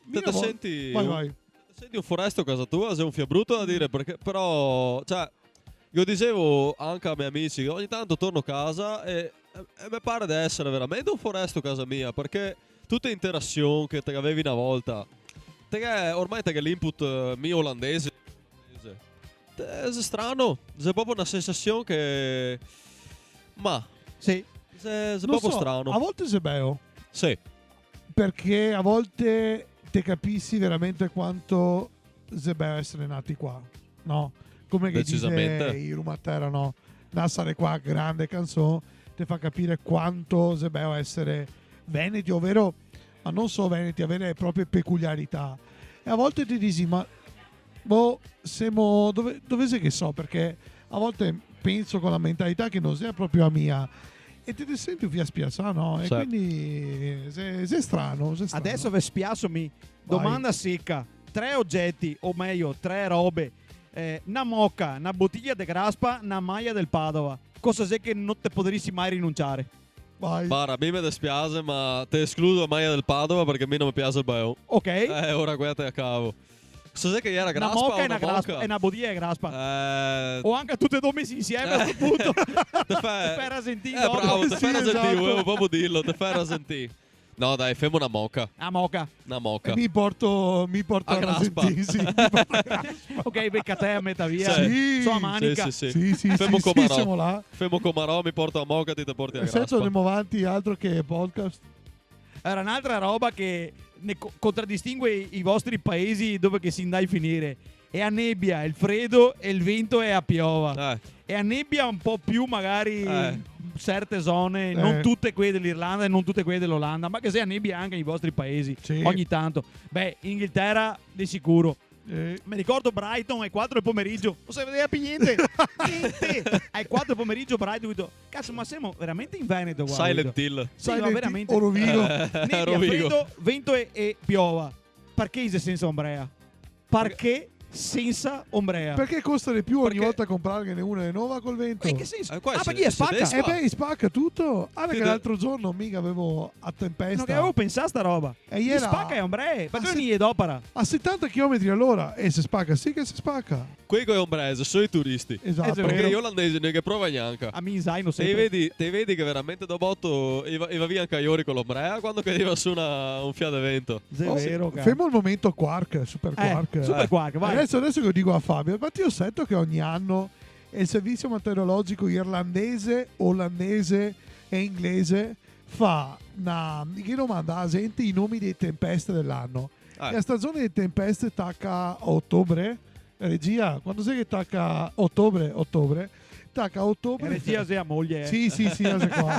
Mia te volta- senti... Vai. Senti un foresto a casa tua, sei un fiabrutto da dire, perché però, cioè, io dicevo anche ai miei amici che ogni tanto torno a casa e mi pare di essere veramente un foresto a casa mia, perché tutte le interazioni che te avevi una volta, ormai te che l'input mio olandese, è strano, è proprio una sensazione che, ma, Sì. è Non proprio so, strano. a volte sei bello, Sì, perché a volte te capissi veramente quanto è bello essere nati qua, no? Come che dice Decisamente. i Rumatera, no? Nascere qua, grande canzone, ti fa capire quanto è bello essere veneti, ovvero, ma non solo veneti, avere le proprie peculiarità. E a volte ti dici, ma siamo, dove sei che so? Perché a volte penso con la mentalità che non sia proprio la mia. E ti senti un via spiazza, no? E Sì. quindi è strano, è strano. Adesso vi spiassomi. Domanda secca. 3 oggetti, o meglio, 3 robe. Una mocca, una bottiglia di graspa, una maglia del Padova. Cosa sei che non te potresti mai rinunciare? Vai. Bara, a me mi dispiace, ma te escludo la maglia del Padova perché a me non mi piace il bello. Ok? Ora guardate a cavo. Cos'è che era Una graspa mocca o e una una graspa mocca? e una bottiglia di graspa. Eh, O anche tutte e due messi insieme a questo punto. te fai... Per rasentire bravo, te Sì, fai rasentire, esatto. volevo proprio dirlo, te fai rasentire. No dai, fermo una mocca. Ah, moca. Una mocca. E mi porto A a graspa. Rasentini, sì. Mi porto a graspa. Ok, becca te a metà via. Sì. So a manica. Sì. Sì, Fermo sì, Comarò. siamo là. Fermo Comarò, mi porto a mocca, ti porti a Nel senso graspa. andiamo avanti, altro che podcast. Era un'altra roba che ne contraddistingue i vostri paesi dove che si andai a finire. È a nebbia, il freddo e il vento è a piova. E a nebbia un po' più magari certe zone, non tutte quelle dell'Irlanda e non tutte quelle dell'Olanda, ma che sia a nebbia anche nei vostri paesi Sì. ogni tanto. Beh, Inghilterra di sicuro. Mi ricordo Brighton alle 4 del pomeriggio. Non si vedeva più niente. Niente. Alle 4 del pomeriggio Brighton. Ho detto, cazzo, ma siamo veramente in Veneto qua. Silent Hill. Sì, ma Silent veramente. o Rovigo. Nebbia, Rovigo. freddo, vento e piova. Perché senza ombrea? Perché senza ombrea? Perché costa di più ogni Perché- volta comprarne una di nuova col vento? In che senso? qua Ah, si- perché si spacca? despa. E beh, spacca tutto. Ah, perché Sì, l'altro giorno mica avevo a tempesta. Non che avevo pensato a sta roba. E Gli ieri spacca e ombrea. Perché Ah, non sì. gli è d'opera? a 70 km all'ora e se spacca, sì che si spacca. Qui con ombrese, sono i turisti. Esatto. vero. Perché gli olandesi non che prova neanche. A me in zaino Te sempre. vedi che veramente dopo 8 va via anche Iori con l'ombrea quando cadeva su un fiato di vento. È Oh, vero, cazzo. fermo il momento Quark, Super Quark. Super Quark, vai. Adesso che lo dico a Fabio, infatti io sento che ogni anno il servizio meteorologico irlandese, olandese e inglese fa che domanda a gente i nomi delle tempeste dell'anno. E la stagione delle tempeste tacca a ottobre. Regia, quando sei che tacca ottobre? Tacca a ottobre. E regia sia moglie. Sì, io sei qua.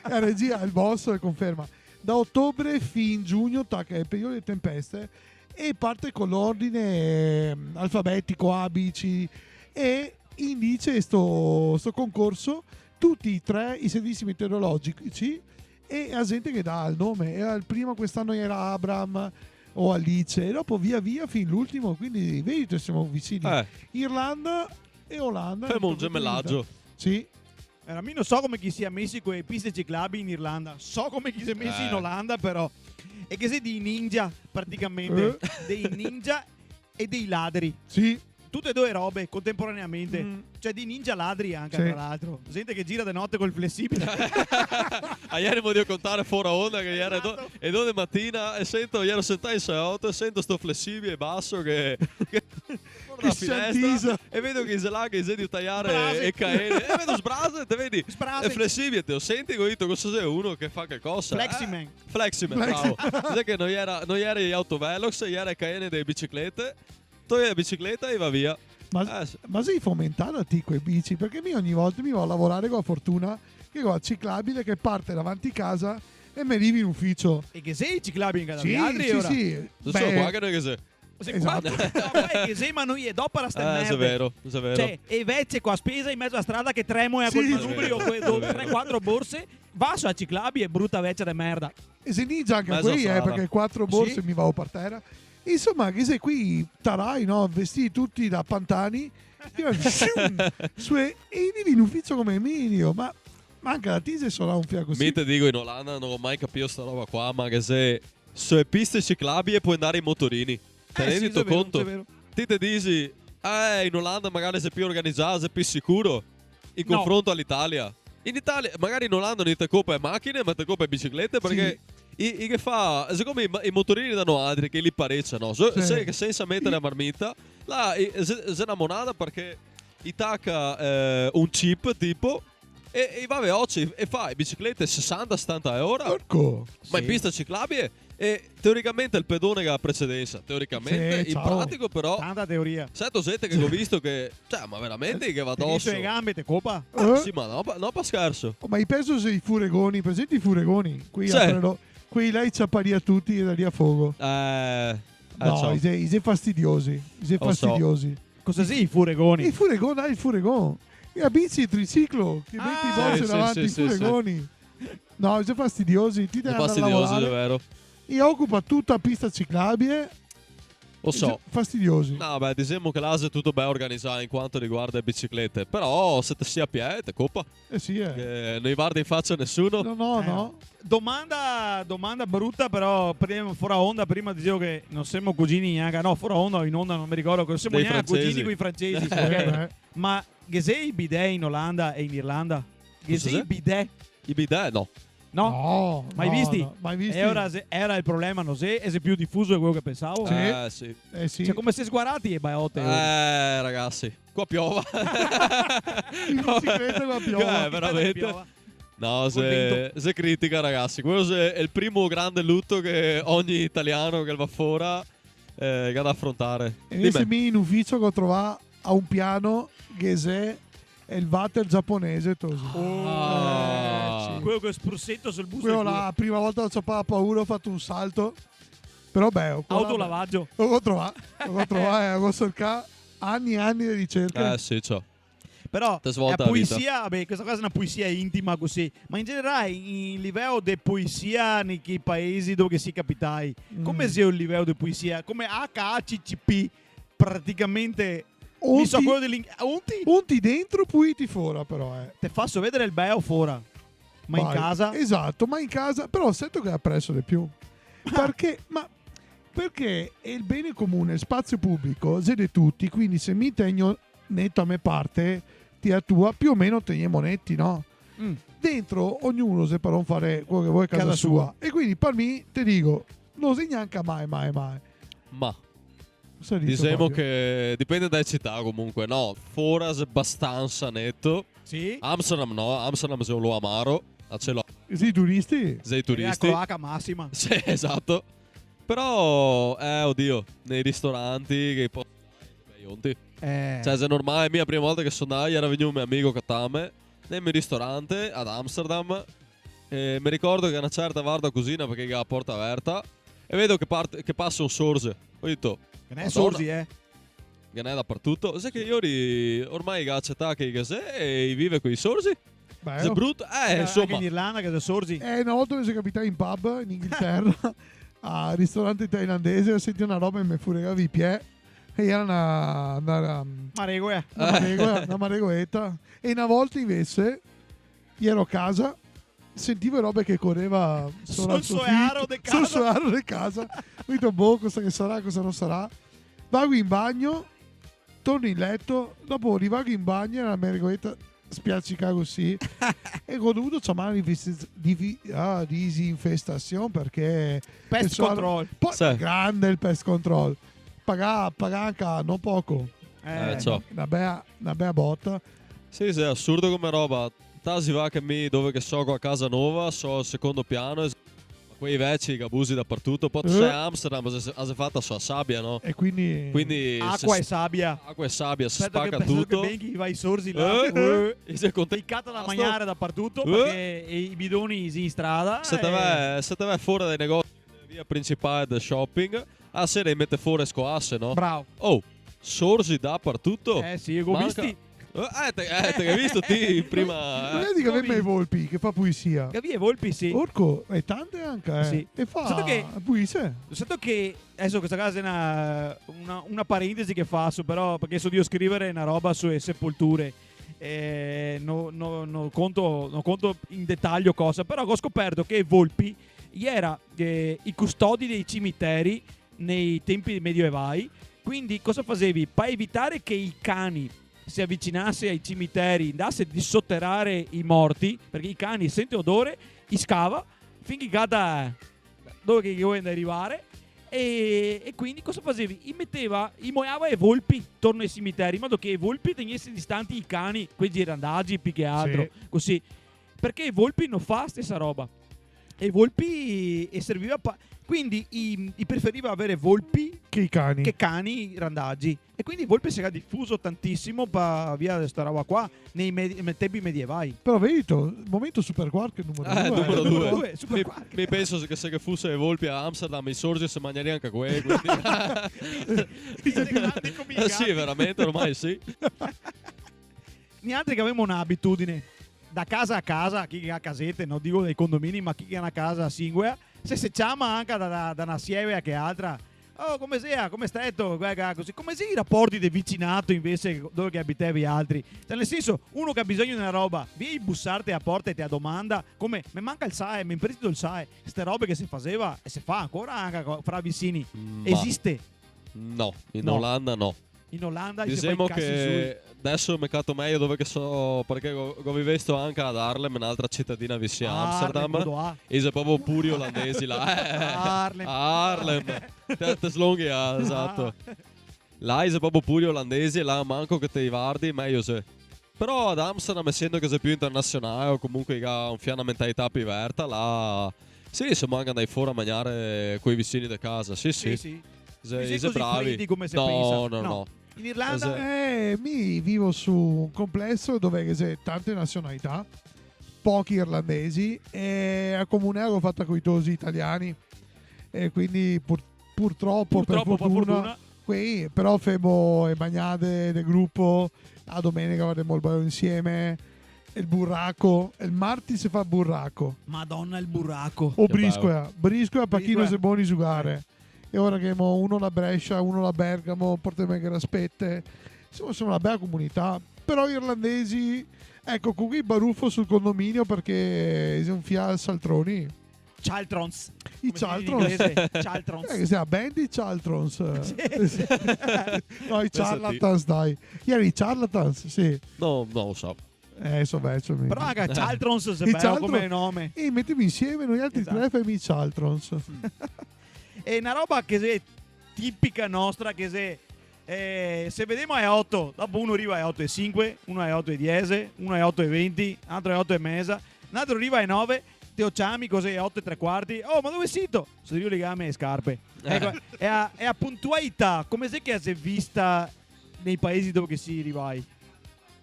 La regia, il boss conferma. Da ottobre fin giugno tacca il periodo di tempeste e parte con l'ordine alfabetico A, B, C e indice sto concorso tutti e tre i servizi meteorologici e la gente che dà il nome. Era il primo quest'anno era Abram o Alice e dopo via fin l'ultimo, quindi vedi siamo vicini. Irlanda e Olanda. Fermo un gemellaggio. Sì. A me non so come chi sia messi con le piste ciclabili in Irlanda. So come chi si è messi in Olanda, però. E che sei dei ninja, praticamente. Dei ninja e dei ladri. Sì. Tutte e due robe contemporaneamente. Cioè di ninja ladri anche, Sì. tra l'altro. Gente che gira di notte col flessibile. Ieri voglio contare fuori onda che ieri Esatto. e 2 mattina e sento, ieri sentato in salotto e sento sto flessibile basso che guarda la si finestra avvisa. e vedo che là che sei di tagliare Sbrase. e caene e vedo sbrase, te vedi? Sbrase. È flessibile, te lo senti, ho detto cosa sei uno che fa che cosa? Fleximan. Fleximan, bravo. Sai che non era gli autovelox, era caene delle biciclette. Togli la bicicletta e va via. Sì. Ma sei fomentata ti quei bici? Perché mi ogni volta mi vado a lavorare con la fortuna che ho la ciclabile che parte davanti a casa e mi arrivi in ufficio. E che sei ciclabili in casa degli Sì, altri sì, ora? sì. Sono qua che noi che sei. Se Esatto. qua- no, ma è che sei ma noi è dopo la sta merda. È vero, è vero. Cioè, e invece qua spesa in mezzo alla strada che tremo e a quel Sì, manubrio è vero. 3-4 borse, va sulla ciclabile e brutta vecchia di merda. E se ninja anche Mezza qui, strada. perché 4 borse Sì. mi va per terra. Insomma, che sei qui, tarai, no? Vestiti tutti da pantani. E vivi in ufficio come Emilio, ma manca la tise sarà un fiaco così. Mi te dico, in Olanda non ho mai capito sta roba qua, ma che se sulle piste ciclabili puoi andare in motorini. Te rendi sì, è vero, conto? è vero. Ti te dici, in Olanda magari sei più organizzato, sei più sicuro in No. confronto all'Italia. In Italia, magari in Olanda non ti coppa macchine, ma ti coppa biciclette perché i che fa, siccome i motorini danno altri che li parecciano, Sì. se che senza mettere la marmita, là se una monada perché i tacca un chip tipo e va veloce e fa biciclette 60-70 euro. Porco. Ma in Sì. pista ciclabile e teoricamente il pedone che ha precedenza. Teoricamente, Sì, in ciao. pratico però Tanta teoria. certo gente che ho visto che cioè ma veramente che va Ti dice addosso. le gambe, te copa. Sì, ma no pa scherzo. Oh, ma i penso se i furegoni, presenti i furegoni? Qui Sì. aprono, qui lei ciapparia tutti e da lì a fuoco. No, ciao. i sei fastidiosi. I sei Lo so. fastidiosi. Cosa sei i furegoni? Il furegon, dai, il furegon. E a bici, triciclo, che metti i borse sì, davanti, i sì, sì, furegoni. No, i sei fastidiosi. Ti È devi andare a fastidioso, è lavorare. vero. E occupa tutta pista ciclabile. Lo so. Fastidiosi. No, beh, diciamo che l'ASE è tutto ben organizzato in quanto riguarda le biciclette. Però se te sia a piedi, te coppa. Eh sì, eh. Che non guarda in faccia a nessuno. No. Domanda brutta, però fuori onda prima dicevo che non siamo cugini neanche. No, fuori onda o in onda non mi ricordo. Che non siamo Dei neanche francesi. cugini con i francesi. Eh, ok? beh. Ma che sei i bidet in Olanda e in Irlanda? Che sei Cos'è? i bidet? I bidet no. No? No, Mai no, visti? no, mai visti? E ora era il problema, non so, è più diffuso di quello che pensavo. Sì. Sì. Eh sì. Cioè, come se sguarati e baiote. Ragazzi, qua piova. In bicicletta qua piove. Veramente. No, Col vento. se critica, ragazzi. Quello è il primo grande lutto che ogni italiano che va fuori ha da affrontare. E invece Dimmi. mi in ufficio che ho trovato a un piano Gese e il water giapponese così. Ah. Sì. Quello con il sprussetto sul busto. Quello del culo. la prima volta ho paura, ho fatto un salto. Però beh, Autolavaggio. Lo trovato, ho cercato anni e anni di ricerca. Sì, ciao. Però Te è svolta la poesia, vabbè, questa cosa è una poesia intima così, ma in generale il livello di poesia nei paesi dove si capitai, come sia il livello di poesia? Come HACCP praticamente mi so quello dell'Unti Unti dentro, puiti fuori però, te faccio vedere il bello fuori, ma in Vai. casa Esatto, ma in casa però sento che ha preso di più. Perché è il bene comune, il spazio pubblico, siete tutti, quindi se mi tengo netto a me parte, ti attua più o meno teniamo netti, no? Mm. Dentro ognuno se per non fare quello che vuoi a casa, Casa sua. sua. E quindi per me ti dico, non si neanche mai. Ma Cosa dico diciamo proprio? che dipende dalle città comunque. No, Foras è abbastanza netto. sì, Amsterdam no, Amsterdam sei un luogo amaro. A cielo Sì, i turisti? sei la turisti. cloaca massima. Sì, esatto. Però, oddio, nei ristoranti che poi cioè, se è normale, mia prima volta che sono andato era venuto un mio amico Katame nel mio ristorante ad Amsterdam. E mi ricordo che a una certa vado a cucina perché ha la porta aperta e vedo che passa un sorge. Ho detto, Che ne è Madonna. sorsi, che ne è dappertutto. Sai che io ormai accetta che vive con i sorsi? Beh, Se è brutto, Anche insomma. in Irlanda che sono sorsi. una volta mi sono capitato in pub in Inghilterra al ristorante thailandese, ho sentito una roba e mi furegavi i piedi. E era una maregoetta. E una volta invece io ero a casa, sentivo robe che correva Sul suo aro de casa. sul suo aro di casa. Ho detto, boh, cosa che sarà, cosa non sarà. Vado in bagno, torno in letto, dopo rivago in bagno e la maregoetta spiaccica così. E ho dovuto chiamare disinfestazione perché Pest control. Sì. grande il pest control. Paga anche non poco. Ciao. Una bella botta. Sì, è assurdo come roba. Tasi va che dove che so a casa nuova, so al secondo piano. Quei vecchi che abusi dappertutto. Poi sei a Amsterdam, ha fatta sua sabbia, no? E quindi Acqua e sabbia. Acqua e sabbia, si Aspetta spacca che tutto. che Benchi va i sorsi là. E sei contento. Piccata da Basta. mangiare dappertutto perché i bidoni in strada. Se te vai fuori dai negozi, via principale del shopping, a sera mette fuori scoasse, no? Bravo. Oh, sorsi dappertutto. Sì, ho Manca- visti. Te hai visto ti prima? Non è di che aveva i Volpi che fa poesia. Gavi e Volpi, sì. Orco, e tante anche, Sì. E fa Sento che- poesia. Sento che adesso questa cosa è una parentesi che faccio, però perché so io scrivere una roba sulle sepolture. Non conto in dettaglio cosa, però ho scoperto che Volpi era i custodi dei cimiteri nei tempi medievali. Quindi cosa facevi? Per evitare che i cani si avvicinasse ai cimiteri, andasse a dissotterrare i morti, perché i cani sente odore, scava finché cada dove che vuoi arrivare. E quindi cosa facevi? I moiava e volpi torno ai cimiteri, in modo che i volpi tenesse distanti i cani, quei girandaggi più che altro, così. Perché i volpi non fa stessa roba. E i volpi serviva quindi preferiva avere volpi Che i cani. che cani randaggi. E quindi volpe si era diffuso tantissimo via questa roba qua nei tempi medievali. Però vedi, momento Super Quark numero 2. Numero Numero 2. due, Super Quark. Mi penso che se che fosse Volpi a Amsterdam i sorgi si mangeria anche quello. Sì, veramente, ormai sì. Niente che avevamo un'abitudine da casa a casa, chi ha casette, non dico dei condomini, ma chi ha una casa singola, se chiama anche da una sieve che altra. Oh, come sia? Come stai? Così. Come si i rapporti del vicinato invece dove che abitavi altri? Cioè, nel senso, uno che ha bisogno di una roba, vieni bussarti a porta e ti domanda come mi manca il SAE, mi imprestito il SAE. Queste robe che si faceva e si fa ancora anche fra vicini. Esiste. No, in No. Olanda no. In Olanda si fa Diciamo i cazzi che adesso mi cato meglio dove che so, perché ho visto anche ad Harlem, un'altra cittadina vicino a Amsterdam. E c'è proprio puri olandesi là. Harlem. Harlem. Te slunghi, esatto. Là c'è proprio puri olandesi e là manco che te i vardi, meglio se. Però ad Amsterdam, essendo che sei più internazionale o comunque ha una mentalità più aperta, là sì, si manca dai fuori a mangiare quei vicini di casa. Sì, sì. Sì. Sei Sei così bravi. freddi come si no, pensa. no. In Irlanda Mi vivo su un complesso dove c'è tante nazionalità, pochi irlandesi e a comune avevo fatto con i tosi italiani e quindi purtroppo per fortuna qui però femo e bagnate del gruppo a domenica vademo al ballo insieme il burraco il martedì si fa burraco Madonna il burraco. o Che briscola per chi non si buoni giocare. E ora che abbiamo uno la Brescia, uno la Bergamo, Portemeghe Raspette. Insomma, sono una bella comunità. Però irlandesi, ecco, con qui baruffo sul condominio perché è un fial Saltroni. Chaltrons. I Chaltrons. Chaltrons. Che sia Bandy Chaltrons. Sì. No, i Charlatans, dai. Ieri i Charlatans, sì. No, non lo so. So vecchio. Però anche Chaltrons è I bello Chaltrons- come nome. E mettiamo insieme noi altri Esatto. tre fai i Chaltrons. È una roba che è tipica nostra, che se vediamo è 8, dopo uno arriva a 8 e 5, uno è 8 e 10, uno è 8 e 20, l'altro è 8 e mezza, l'altro arriva a 9, te occiami cos'è 8 e 3 quarti. Oh, ma dove sito? Sono io legame e scarpe. Ecco, è a puntualità, come se che si è vista nei paesi dove che si arrivai.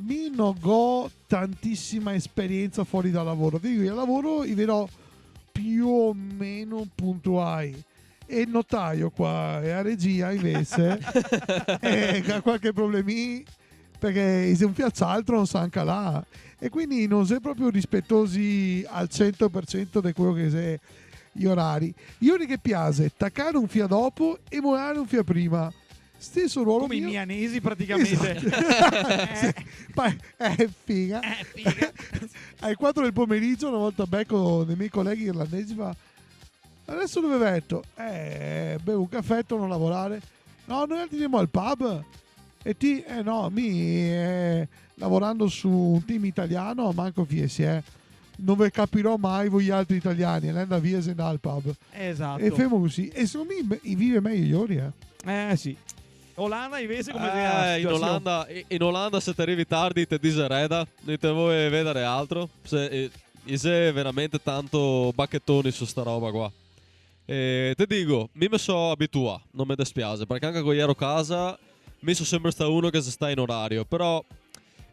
Mi non ho tantissima esperienza fuori dal lavoro. Dico, io al lavoro i vedo più o meno puntuali. E il notaio qua e a regia invece ha qualche problemi perché se un piazzaltro non sa anche là e quindi non sei proprio rispettosi al 100% di quello che sei gli orari. Io che piace taccare un fia dopo e muovere un fia prima. Stesso ruolo Come i mio. milanesi praticamente. Sì. Ma è figa. Figa. Alle 4 del pomeriggio una volta becco dei miei colleghi irlandesi fa adesso dove vetto? Bevo un caffè, torno a lavorare. No, noi andiamo al pub. E ti? No, lavorando su un team italiano, manco FSE. Non ve capirò mai voi altri italiani. E lei andava via se andava al pub. Esatto. E fermo così. E secondo me vive meglio gli ori, Sì. Olanda invece come in Olanda se ti arrivi tardi ti disereda, non te vuoi vedere altro. Sei veramente tanto bacchettoni su sta roba qua. E ti dico, mi sono abituato, non mi dispiace, perché anche quando ero a casa mi sono sempre stato uno che si sta in orario, però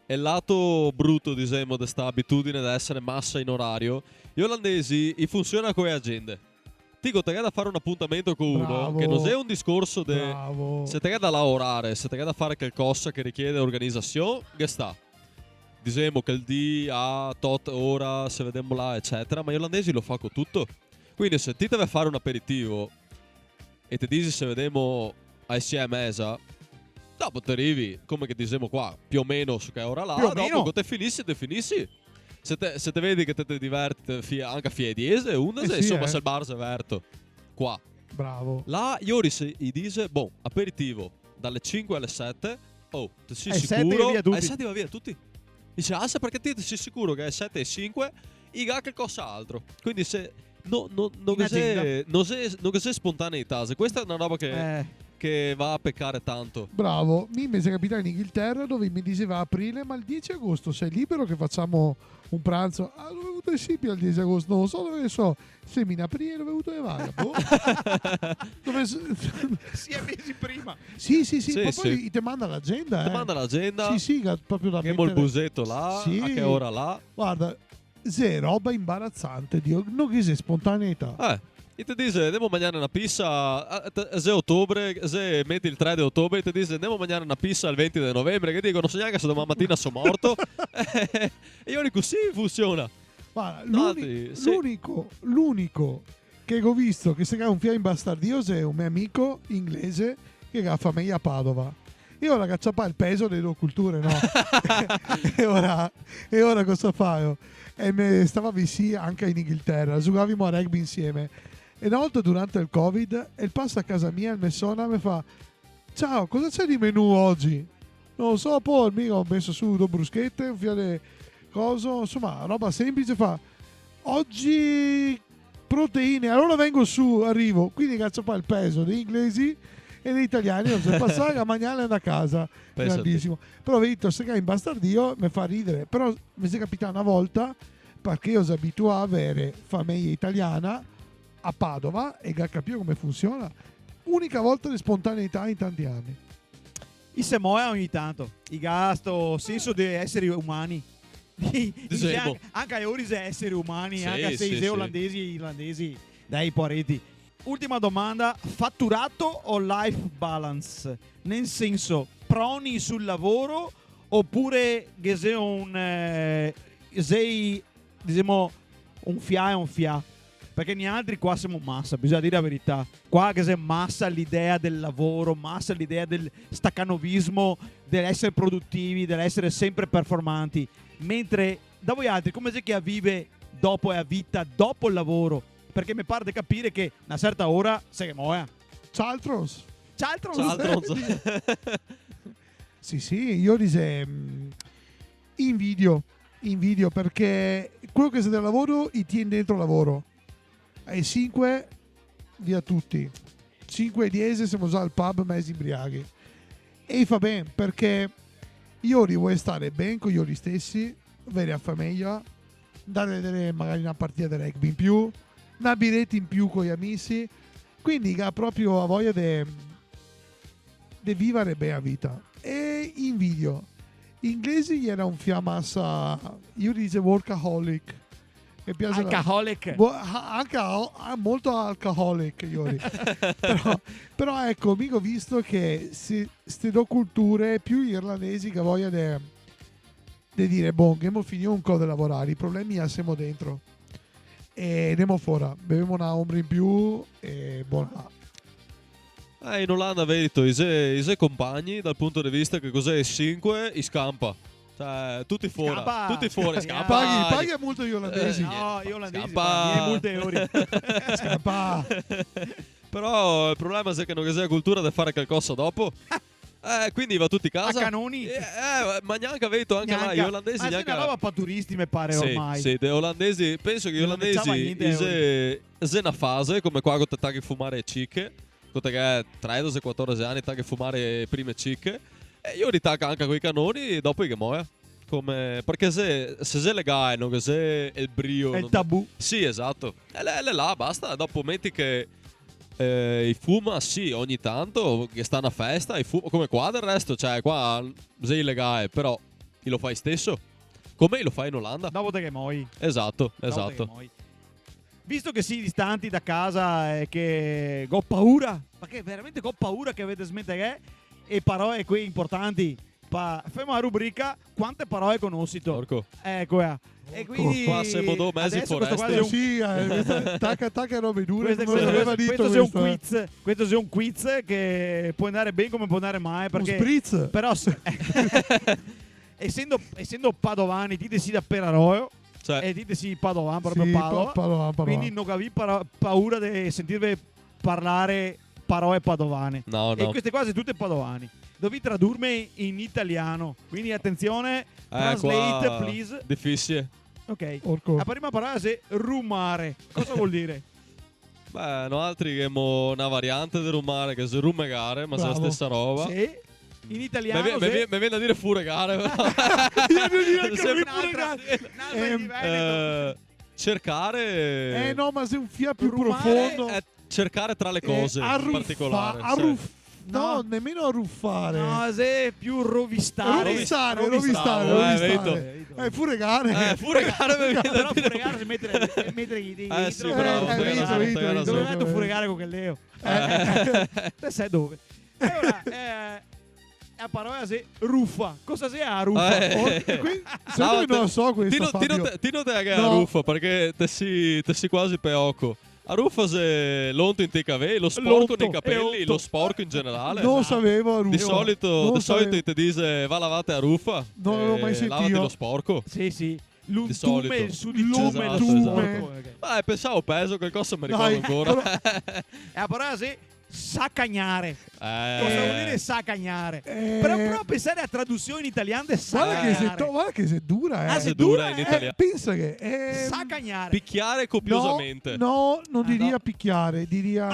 è il lato brutto, diciamo, di sta abitudine di essere massa in orario. Gli olandesi funziona con le agende. Dico, te da fare un appuntamento con uno, Bravo. che non è un discorso di... Bravo. Se te da lavorare, se te da fare qualcosa che richiede organizzazione, che sta. diciamo che il D a tot ora, se vediamo là, eccetera, ma gli olandesi lo fanno tutto. Quindi se ti deve fare un aperitivo e ti dici se vediamo assieme mesa, dopo ti arrivi, come che diciamo qua, più o meno su che ora là, Più o dopo meno. che te finisci. Se te vedi che te diverti anche a fie 10, 11, sì, insomma, eh. se il bar è aperto. Qua. Bravo. Là, io gli dice, boh, aperitivo, dalle 5 alle 7, oh, ti sei Alle 7 sicuro? via tutti. Alle 7 va via tutti. Dice, ah, se perché ti sei sicuro che alle 7 e 5, i ga che cosa altro. Quindi se... non che sei spontaneità, se questa è una roba che va a peccare tanto. Bravo, mi invece capitava in Inghilterra dove mi diceva aprile, ma il 10 agosto sei libero che facciamo un pranzo? Ah, dove ho avuto il Scipio il 10 agosto? Non lo so dove so. Semi in aprile dove ho avuto le varie? Boh. Sia mesi prima. Sì, Sì, ma sì. poi ti manda l'agenda. Ti manda l'agenda, Sì, proprio da abbiamo il mettere. busetto là, Sì. a che ora là. Guarda, se roba imbarazzante, Dio, non che sia spontaneità. E ti dice andiamo a mangiare una pizza se ottobre, se metti il 3 di ottobre ti dice andiamo a mangiare una pizza il 20 di novembre, che dico non so neanche se domani mattina sono morto. E io dico sì, funziona. Guarda, Infatti, sì. l'unico che ho visto che si chiama un fiamme bastardioso è un mio amico inglese che ha famiglia a Padova. E ora cacciapa il peso delle loro culture, no? e ora cosa fai? E me stava vicì anche in Inghilterra, giocavamo a rugby insieme. E una volta durante il Covid, e passa a casa mia e mi suona e mi fa: ciao, cosa c'è di menù oggi? Non lo so, poi mica ho messo su due bruschette, un fiore coso, insomma, roba semplice. Fa: oggi proteine, allora vengo su, arrivo. Quindi cazzo fa il peso degli inglesi e degli italiani, non si passare a mangiare da casa. Pensati. Grandissimo. Però Vittor, se che in bastardio mi fa ridere. Però mi si capita una volta perché io sono abituato a avere famiglia italiana a Padova e ga capire come funziona. Unica volta di spontaneità in tanti anni. I Semoia ogni tanto. I gasto senso di esseri umani. Dicevo. Anche a ori esseri umani, Sì, anche se sì, i sì. olandesi e irlandesi dai pareti. Ultima domanda, fatturato o life balance? Nel senso, proni sul lavoro oppure che sei diciamo un fia e un fia? Perché noi altri qua siamo massa, bisogna dire la verità. Qua che sei massa l'idea del lavoro, massa l'idea del staccanovismo, dell'essere produttivi, dell'essere sempre performanti. Mentre da voi altri, come si che vive dopo e a vita dopo il lavoro? Perché mi pare di capire che una certa ora sei che muoia. Cialtros. Ciao, Sì, io invidio perché quello che sia del lavoro ti tiene dentro il lavoro. Ai 5 via tutti. 5 e 10 siamo già al pub mezzi imbriaghi. E fa bene perché io vuoi stare bene con gli stessi, avere la famiglia, andare a vedere magari una partita di rugby in più, una biretta in più con gli amici. Quindi ha proprio voglia di vivere bene la vita. E invidio. Inglesi era un fiammassa, io dicevo workaholic. Mi piace alcoholic. anche molto alcoholic io però ecco, mica ho visto che queste due culture più irlandesi che voglia di dire boh, che mo finito un po' di lavorare, i problemi li siamo dentro e andiamo fuori, beviamo una ombra in più e buona. In Olanda vedo i suoi compagni dal punto di vista che cos'è 5 e scampa. Cioè, tutti fuori, scampa. Paghi molto gli olandesi. No, io olandesi. Scappa. Molte ore. Scappa. Però il problema è che non c'è cultura di fare qualcosa dopo. Quindi va tutti a casa. A canoni. Ma neanche vedo anche là gli olandesi. Ma neanche è una roba per turisti, mi pare ormai. Sì, gli olandesi. Penso che gli Non iniziava olandesi niente, c'è una fase come qua che tagli fumare cicche. Che 13-14 anni tagli fumare prime cicche. E io ritacco anche quei canoni dopo che muoia. Perché se sei legale, non che se è il brio. È il tabù. Sì, esatto. E là, basta. Dopo metti che i fuma, sì, ogni tanto che sta una festa, come qua del resto. Cioè, qua sei illegale, però lo fai stesso. Come lo fai in Olanda. Dopo te che muoio. Esatto. Visto che si distanti da casa e che ho paura, perché veramente ho paura che avete smettere e parole qui importanti Facciamo la rubrica quante parole conosci tu. Porco. Ecco, e quindi Qua siamo 2 mesi adesso questo qua foreste. è un Sì, tacca robe dure. questo, non me l'aveva detto questo è un questo, quiz. Questo è un quiz che può andare bene come può andare male. Un Perché spritz. però essendo padovani, ti decidi a Peraroio Cioè, e ti decidi Padovan proprio Sì, Padova. Padova. Quindi non avevi paura di sentirvi parlare parole padovane. no, E no. queste cose tutte padovani. Devi tradurmi in italiano. Quindi attenzione, translate qua please. difficile. Ok. Orco. La prima parola è rumare. Cosa vuol dire? Beh, no altri che abbiamo una variante di rumare che è rumegare, ma è la Bravo. stessa roba. Sì. In italiano Mi viene da dire furegare. Io non direi anche Sempre- furegare. Cercare. No, ma sei un fia più Rumare profondo. è cercare tra le cose in particolare. No, No. nemmeno arruffare. No, se più rovistare. Rovistare. Vedo. Furegare. Furegare mi viene da Però dire. furegare si mettere i dentro. Sì, bravo, hai hai visto, ragione, visto, hai visto. ragione. Dove metto furegare con che leo? Te sai dove? Allora, la parola è ruffa. Cosa sia ruffa? Sempre non lo so questo, Fabio. Ti te che è No. a ruffa perché te si quasi peocco. A ruffa se l'onto in te capelli, lo sporco L'onto, nei è capelli, onto. lo sporco in generale. Non sapevo Di arruffare. solito, Non di solito sapevo. ti dice va lavate a ruffa. Non l'avevo mai Lavati sentito. lo sporco. Sì, sì. Di solito. L'untume, il sudiciume, Esatto, lo esatto. sporco. Ok. Pensavo peso, qualcosa mi ricordo Dai, ancora. La parola è saccagnare. Cosa vuol dire saccagnare? Eh. Però pensare a traduzione in italiano di saccagnare. Guarda che se dura, Ah, Se se dura dura, in italiano. pensa che è Saccagnare. Picchiare copiosamente. No, non Ah, diria no. picchiare, diria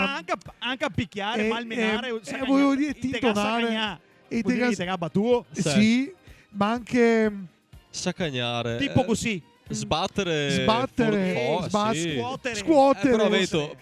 Anche a picchiare, malmenare. saccagnare. volevo dire Intega tintonare. saccagnare. E Vuol dire intega tuo. sì, ma anche Saccagnare. Tipo così. Sbattere. Sbattere, sì. Scuotere. scuotere, però vedo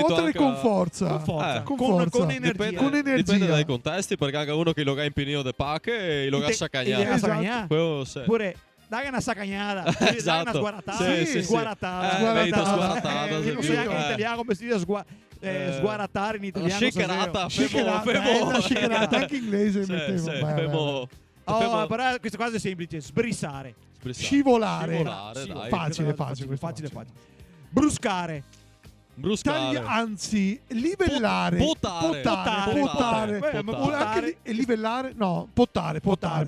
scuotere anche- con forza. Con forza. con Con forza. energia. Con Dipende dai contesti, perché anche uno che lo ha in pinino de pacche e lo ha Intega saccagnare. saccagnare. Quello sì. Pure dai una saccagnata. Dai una Esatto. sguaratata. Sì, sì, sì. Sguaratata. Vedo sguaratata, Non sì, so neanche in eh. italiano come si dice sguaratare in italiano. Shakerata. Shakerata, Femo. shakerata, anche inglese Sì, mettevo. sì, Vai, vai, femo- Oh, femo- però questa cosa è semplice. Sbrissare. Scivolare. Scivolare, dai. Facile, facile. facile. Bruscare. Bruscare. Anzi, livellare. Potare. Potare. Potare. Anche livellare. No, potare. Potare.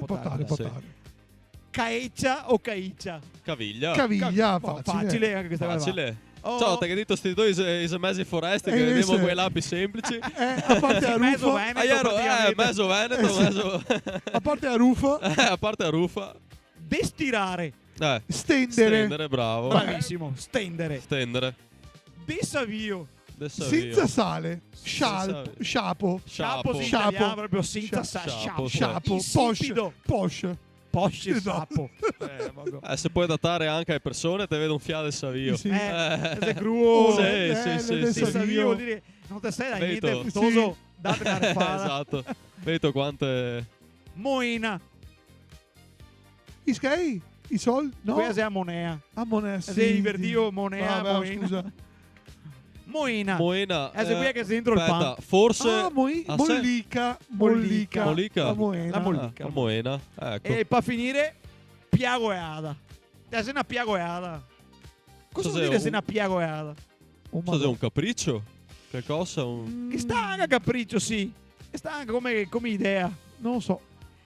Caeccia o caiccia? Caviglia. Caviglia, Facile anche questa cosa. Facile. Oh. Ciao, te che detto sti due i mesi foresti che invece- vediamo quei lapi semplici. A parte la Mezzo rufa. Veneto, Iero, praticamente. mezzo Veneto, sì. mezzo... A parte la rufa. a parte la rufa. Destirare. Stendere. Bravo. Bravissimo. Stendere. Stendere. Desavio. Adesso Senza io. sale. Sciapo. Sciapo. Sciapo. Sciapo. Sciapo. Proprio senza Sciapo. sciapo. Sciapo. Posh. Insipido. Posh. Posce No. sapo. Se puoi adattare anche alle persone, te vedo un fiale savio. Sì. È cruo. Sì, bello, sì, adesso sì. Desavio vuol dire non te sei da Vedo. niente. Toso. Sì. Date una refada. Esatto. Vedo quante... Moina. Iskai? I soldi? No. Questa è a monea. A monea, sì. Sì, Verdio, monea, Vabbè, moina. scusa. Moina. Moena. Se qui è che sei dentro il aspetta, pan. forse... Ah, Ah, sì? mollica. Mollica. Mollica. La moena. La mollica. La Moena. Ecco. E per finire, piagoeada. Sei una piagoeada. Cosa vuol Cos'è dire un- sei una piagoeada? Oh, Cos'è un capriccio? Che cosa? Un... Che sta anche a capriccio, sì. Che sta anche come idea. Non lo so.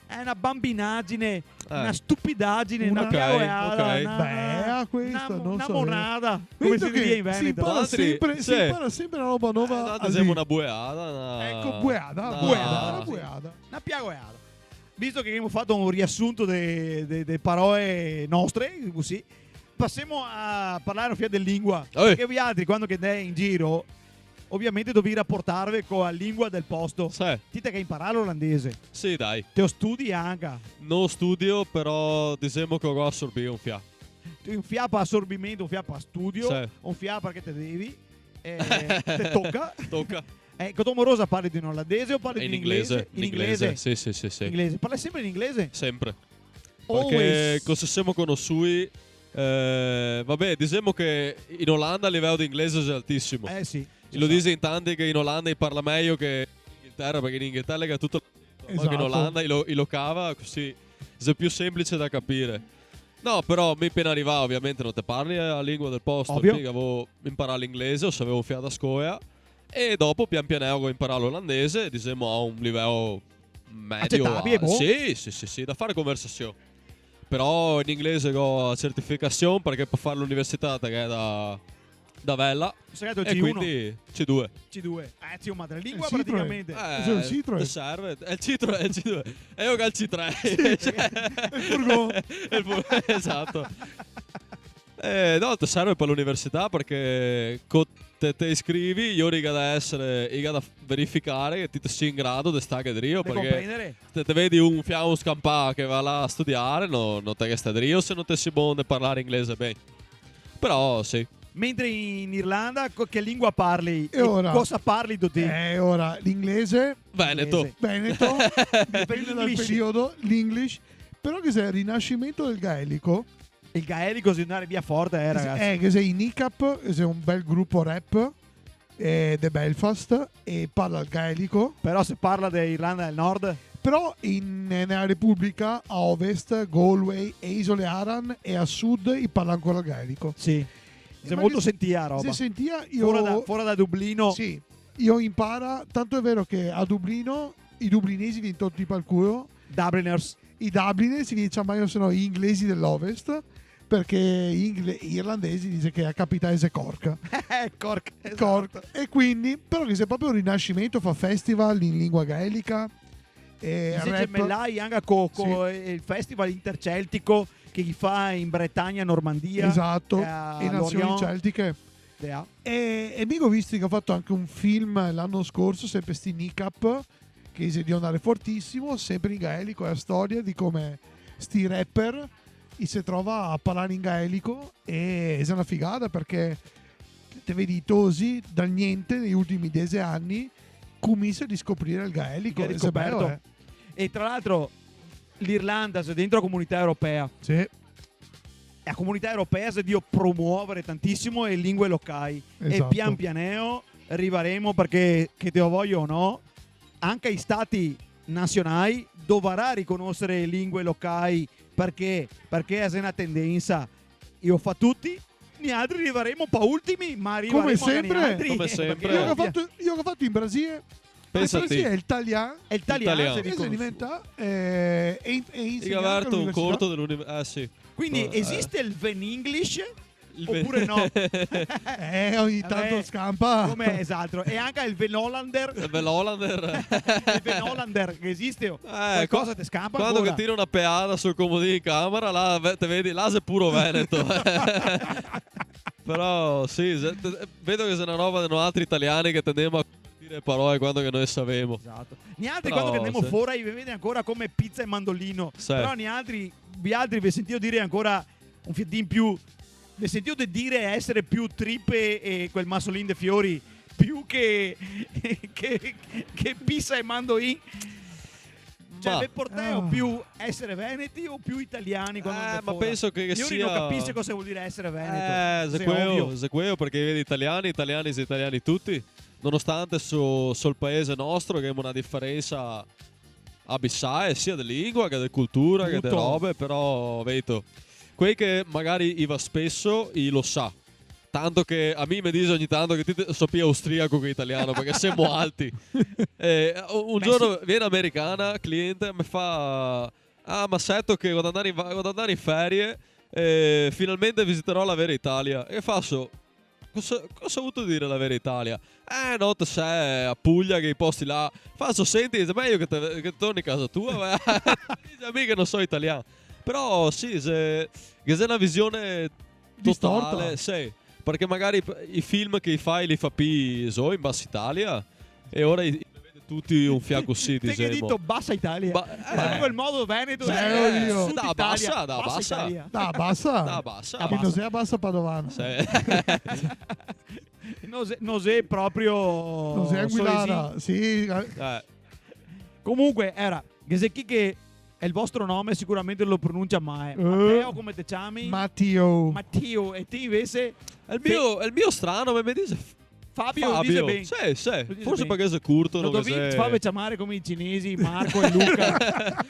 È una bambinaggine, una stupidaggine, una Ok, piagoeada. ok. Una, Beh, questo non una so. monada. Come Vedo si dice che in si Veneto. impara Altri- sempre, sì. si impara sempre una roba nuova. ad esempio una bueada. Ecco, bueada. No. Bueada. Sì. Bueada. Una piagoeada. Visto che abbiamo fatto un riassunto delle parole nostre, così, passiamo a parlare via del lingua. Perché voi altri, quando che andate in giro, ovviamente dovevi rapportarvi con la lingua del posto. Sì. Dite che imparare l'olandese. Sì, dai. Te lo studi anche. Non studio, però diciamo che ho assorbito un fiato. Un fiato per assorbimento, un fiato per studio, Sì. un fiato perché te devi. Te tocca. Tocca. Cotomorosa parli di un olandese o parli In di inglese. In inglese. Sì, sì, sì, sì. Inglese. Parli sempre in inglese? Sempre. Always. Perché cosa siamo conosciuti? Vabbè, diciamo che in Olanda il livello di inglese è altissimo. Sì. Lo dice in tanti che in Olanda parla meglio che in Inghilterra, perché in Inghilterra è tutto... Anche in Olanda lo cava così è più semplice da capire. No, però mi appena arrivava, ovviamente non te parli la lingua del posto. Ovvio. Avevo imparato l'inglese, o sapevo fiato a scoia. E dopo pian piano ho imparato l'olandese, diciamo a un livello medio. Accettabile, boh. Sì, da fare conversazione. Però in inglese ho la certificazione perché per fare l'università che è da Vella. Segreto E C1, quindi C2. C2. Zio, madrelingua Il Citroen. praticamente. Cos'è il Citroen? Ti serve. È il C2. E io che ho il C3. Il furgone. Esatto. No, ti serve per l'università perché te iscrivi, io riga da verificare che ti sei in grado di stare a Drio. Da Perché comprendere. te vedi un fiamo scampà che va là a studiare, non te che stai a Drio se non ti sei buono di parlare inglese bene. Però sì. Mentre in Irlanda, che lingua parli? E ora? Cosa parli tu? Ora l'inglese, Veneto. Veneto, dipende dal L'English. periodo, l'English. Però che sei il rinascimento del gaelico, Il gaelico si andare via forte, ragazzi. che sei i NICAP, che sei un bel gruppo rap di Belfast e parla il gaelico. Però se parla dell'Irlanda del Nord, Però nella Repubblica a ovest, Galway e Isole Aran e a sud parla ancora il gaelico. sì. Sei Ma molto che- sentia roba. Se sentia io Fuori da Dublino. sì, io impara, tanto è vero che a Dublino i dublinesi viene tutti per il culo, Dubliners. i Dubliner si dice mai sono gli inglesi dell'ovest perché gli irlandesi dice che la capitale è Cork. Cork. Esatto. Cork. E quindi, però che sia proprio un rinascimento, fa festival in lingua gaelica e Si rap. gemellai anche con il festival interceltico che gli fa in Bretagna, Normandia. Esatto, a e nazioni Lorient. celtiche. Yeah. E mica ho visto che ha fatto anche un film l'anno scorso, sempre sti Nicap, che si di andare fortissimo, sempre in gaelico, è la storia di come sti rapper si trova a parlare in gaelico e è una figata perché te vedi i tosi dal niente negli ultimi 10 anni comincia a riscoprire il gaelico. Che ha riscoperto. E tra l'altro l'Irlanda, se dentro la comunità europea, Sì, la comunità europea si dio promuovere tantissimo le lingue locali. esatto. E pian pianeo arriveremo perché, che te lo voglio o no, anche i stati nazionali dovrà riconoscere le lingue locali perché è una tendenza. Io fa tutti, gli altri arriveremo un po' ultimi, ma arriveremo Come anche sempre, gli altri. come Perché sempre. Io ovvia- che ho fatto in Brasile, Pensati. il Brasile è italiano. è italiano. Italiano. si E si riconosce. diventa e Io insegna ho anche aperto un all'università. corto dell'università. Sì. Quindi esiste il Ven English Il oppure no? Ogni tanto Vabbè, scampa. Come esatto. E anche il Ven Hollander. Il Velolander. Il Ven Hollander che esiste. Qualcosa ti scampa Quando ancora? che tira una peata sul comodino in camera, là te vedi, là sei puro Veneto. Però sì, vedo che se una roba di noi altri italiani che tendiamo a dire parole quando che noi sappiamo. Esatto. Gli altri Però, quando che andiamo sì. fuori vi vede ancora come pizza e mandolino. Sì. Però vi altri vi sentito dire ancora un fiatin più. Vi sentito dire essere più trippe e quel massolin de fiori più che pizza e mandolin. Cioè, Ma- per portare o più essere veneti o più italiani quando andate ma fuori? penso che Io sia... non capisco cosa vuol dire essere veneto. Se Sì, ovvio. quello perché vedi italiani sono italiani tutti, nonostante sul paese nostro che abbiamo una differenza abissale sia di lingua che di cultura che di Tutto. robe, però vedo quei che magari va spesso lo sa. Tanto che a me mi dice ogni tanto che ti so più austriaco che italiano perché siamo alti. Un giorno viene americana, cliente, mi fa: ah, ma sento che quando andare in ferie finalmente visiterò la vera Italia. E faccio: cosa ha avuto dire la vera Italia? No, te sei a Puglia che i posti là. Faccio: senti, è meglio che torni a casa tua. Dice a me che non so italiano. Però sì, che c'è una visione Distorta. totale, sì. Perché magari i film che fai li fa più in Bassa Italia e ora li vede tutti un fianco così, Te che hai diciamo. detto bassa Italia. È proprio il modo veneto. Sì, io. Sud Da Italia, bassa, da bassa. Italia. Da bassa. Da bassa. Che non sia bassa padovana. Sì. Non sei proprio. Non sei Anguillara. Sì, Comunque era Gesecchi che è il vostro nome, sicuramente lo pronuncia mai. Matteo, come te chiami? Matteo. Matteo. E te invece È il mio strano, ma mi dice Fabio lo dice bene. Sì. Lo dice Forse bene. perché è curto. Lo non devi che fare chiamare come i cinesi, Marco e Luca.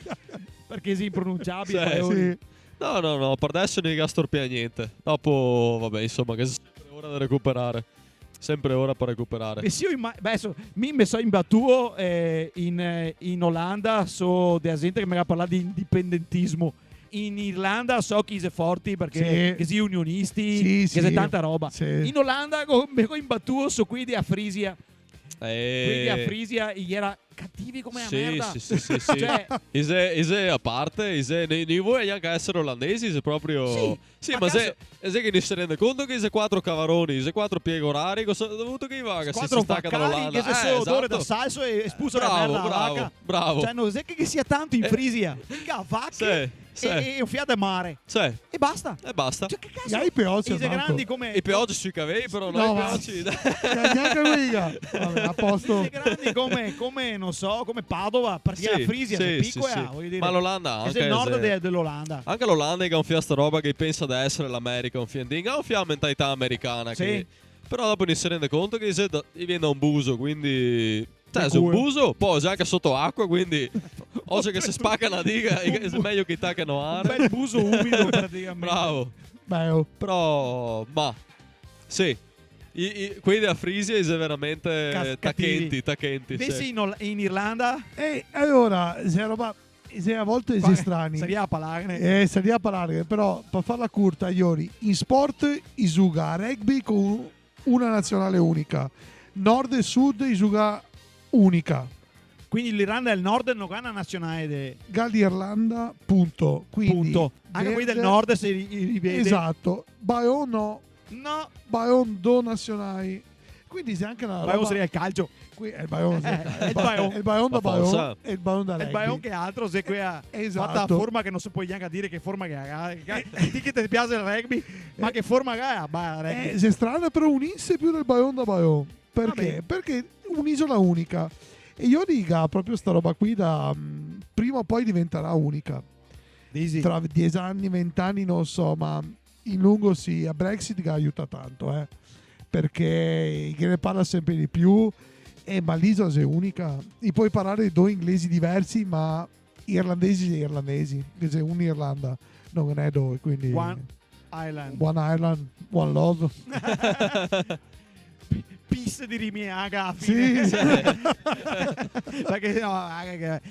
Perché è impronunciabile. Sì. No, per adesso non storpia niente. Dopo, vabbè, insomma, che è sempre ora da recuperare. Sempre ora per recuperare. E sì, adesso mi sono imbattuto in Olanda so de gente che mi ha parlato di indipendentismo. In Irlanda so chi è forti perché che si unionisti, che c'è tanta roba. Sì. In Olanda mi ho imbattuto su qui di Afrisia. Quindi a Frisia era cattivi come la merda. Sì. Cioè, Ise a parte, non vuoi neanche essere olandesi, se proprio... Sì, ma se che non si rende conto che se 4 cavaroni, se 4 pieghe orari, cosa ha dovuto che va che si stacca dall'Olanda? Che se odore da salso e espulso la merda alla vacca. Bravo. Cioè, non è che sia tanto in Frisia. Mica vacche e un fiato mare. Sì. E basta. Cioè, che cazzo? E i peozi, Ise grandi come... I peoggi sui cavelli, però No, no, i ma- peoggi... Neanche mica. Vabbè, a posto. Ise grandi come non so, come Padova, perché la Frisia è piccola, voglio dire. Ma l'Olanda È anche il nord dell'Olanda. anche l'Olanda che gonfia sta roba che pensa di essere l'America, gonfia la mentalità americana. Sì. Che, però dopo non si rende conto che viene da un buso, quindi... Cioè, Del se un culo. buso, poi anche sotto acqua, quindi... Oggi che si spacca una diga, è meglio che taccano Un are. bel buso umido praticamente. Bravo. Beh, oh. Però, ma... Sì. Quelli della Frisia è veramente Cattivi. tacchenti. Invece Sì. in Irlanda E allora, se a volte si strani. sarebbe a parlare. Sarebbe a parlare, però per farla corta, ieri, in sport si gioca rugby con una nazionale unica. Nord e sud si gioca unica. Quindi l'Irlanda del Nord non ha una nazionale. Galli-Irlanda, punto. Quindi, Punto. Anche quelli del verde- Nord si rivede. Esatto. Bayonne no. No, Bayonne do nazionali. Quindi se anche una Bayonne roba... seria il calcio. Qui è il Bayonne. È il Bayonne. È il Bayonne da Ma forza. Bayonne e il Bayonne da E il rugby. Bayonne che altro se qui ha Esatto. fatta forma che non si può neanche dire che forma che ha. Ti che ti piace il rugby, ma che forma che ha? Rugby. Se strana però unisse più del Bayonne da Bayonne. Perché? Vabbè. Perché un'isola unica. E io dica proprio sta roba qui da prima o poi diventerà unica. Disi. Tra 10 anni, 20 anni non so, ma in lungo sì, a Brexit che aiuta tanto, perché ne parla sempre di più, ma l'isola è unica. E puoi parlare di 2 inglesi diversi, ma irlandesi e irlandesi, che c'è un'Irlanda, non è 2, quindi One Island. One Island, One Love. Peace di Rimiaga a Sì, fine. sì. Perché no,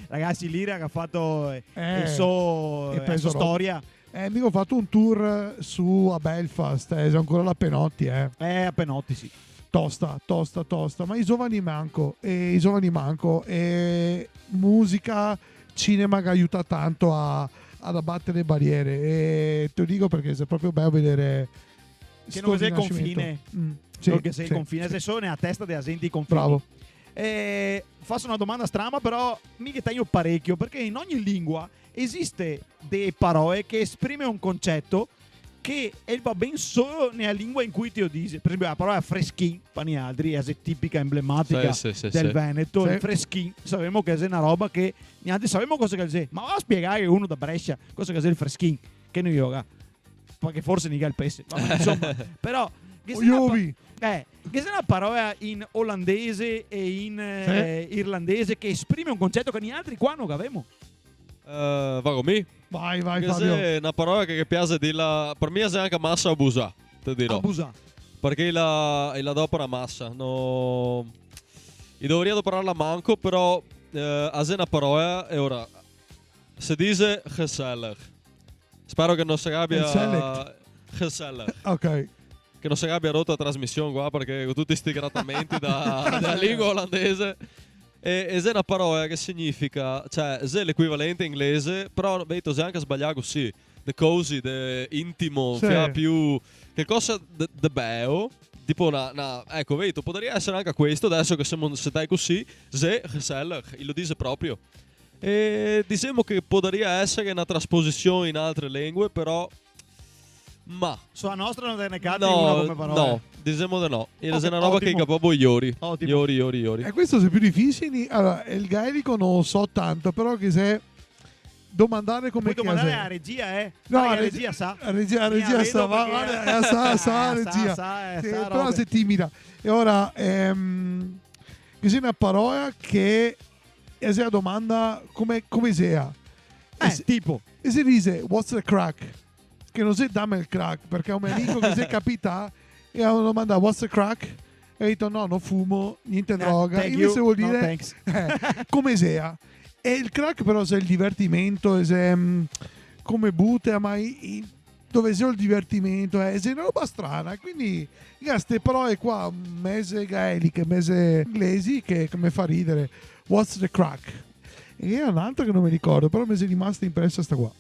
ragazzi l'Ira che ha fatto il e suo penso storia. Mica ho fatto un tour su a Belfast, c'è ancora la Penotti, A Penotti, sì. tosta, ma i giovani manco, e musica, cinema che aiuta tanto ad abbattere barriere, e te lo dico perché è proprio bello vedere Che non sto è il rinascimento. confine. Sì, Perché sei il sì, confine, sì. se sono a testa della gente i confini. Bravo. Faccio una domanda strana, però mi taglio parecchio, perché in ogni lingua esiste delle parole che esprime un concetto che va ben solo nella lingua in cui ti lo dice. Per esempio la parola freschin, pani altri, è tipica, emblematica Sì. del Veneto. Sì. Il freschin, sappiamo che è una roba che neanche sappiamo cosa che è. Ma va a spiegare uno da Brescia cosa che è il freschin, che non yoga. Perché forse mica il pesce. Vabbè, insomma, però che sia una parola in olandese e in irlandese che esprime un concetto che negli altri qua non avevamo. Vago mi. Vai Che Fabio. è una parola che piace di la... Per me è anche massa abusa, te dirò. Abusa. Perché la dopo la massa. No... Io dovrei adoperarla manco, però è una parola e ora si dice gezellig. Spero che non si abbia... Gezellig. Ok. Che non si abbia rotto la trasmissione qua, perché con tutti questi grattamenti dalla lingua olandese. E è una parola che significa, cioè, è l'equivalente inglese, però vedo se anche sbagliato così. De cosi, de intimo, Sì. più... Che cosa de bello. Tipo ecco, vedo, potrebbe essere anche questo, adesso che siamo stai così, se gezellig, lo dice proprio. E diciamo che potrebbe essere una trasposizione in altre lingue, però... Ma... Sulla nostra non te ne cade una come parola. No, diciamo di no. È Ok, una roba che ottimo. capo iori. Ottimo. Iori. E questo è più difficile. Allora, il gaelico non lo so tanto, però che se domandare come Puoi domandare alla regia, No, la la regia sa. regia vedo sa, perché- sa regia. sa, Sì, sa però robe. sei timida. E ora, così una parola che è una domanda come sia. Tipo, E si dice, what's the crack? Che non si dammi il crack, perché un mio amico che si capita e ha una domanda, what's the crack? E ha detto, no, non fumo, niente droga. thank Invece you. vuol No, dire, thanks. come sia. E il crack però se è il divertimento, se come butta, ma dove sia il divertimento, è una roba strana. Quindi, queste parole qua, un mese gaeliche, mese inglesi, che mi fa ridere. What's the crack? E è un'altra che non mi ricordo, però mi è rimasta impressa sta qua.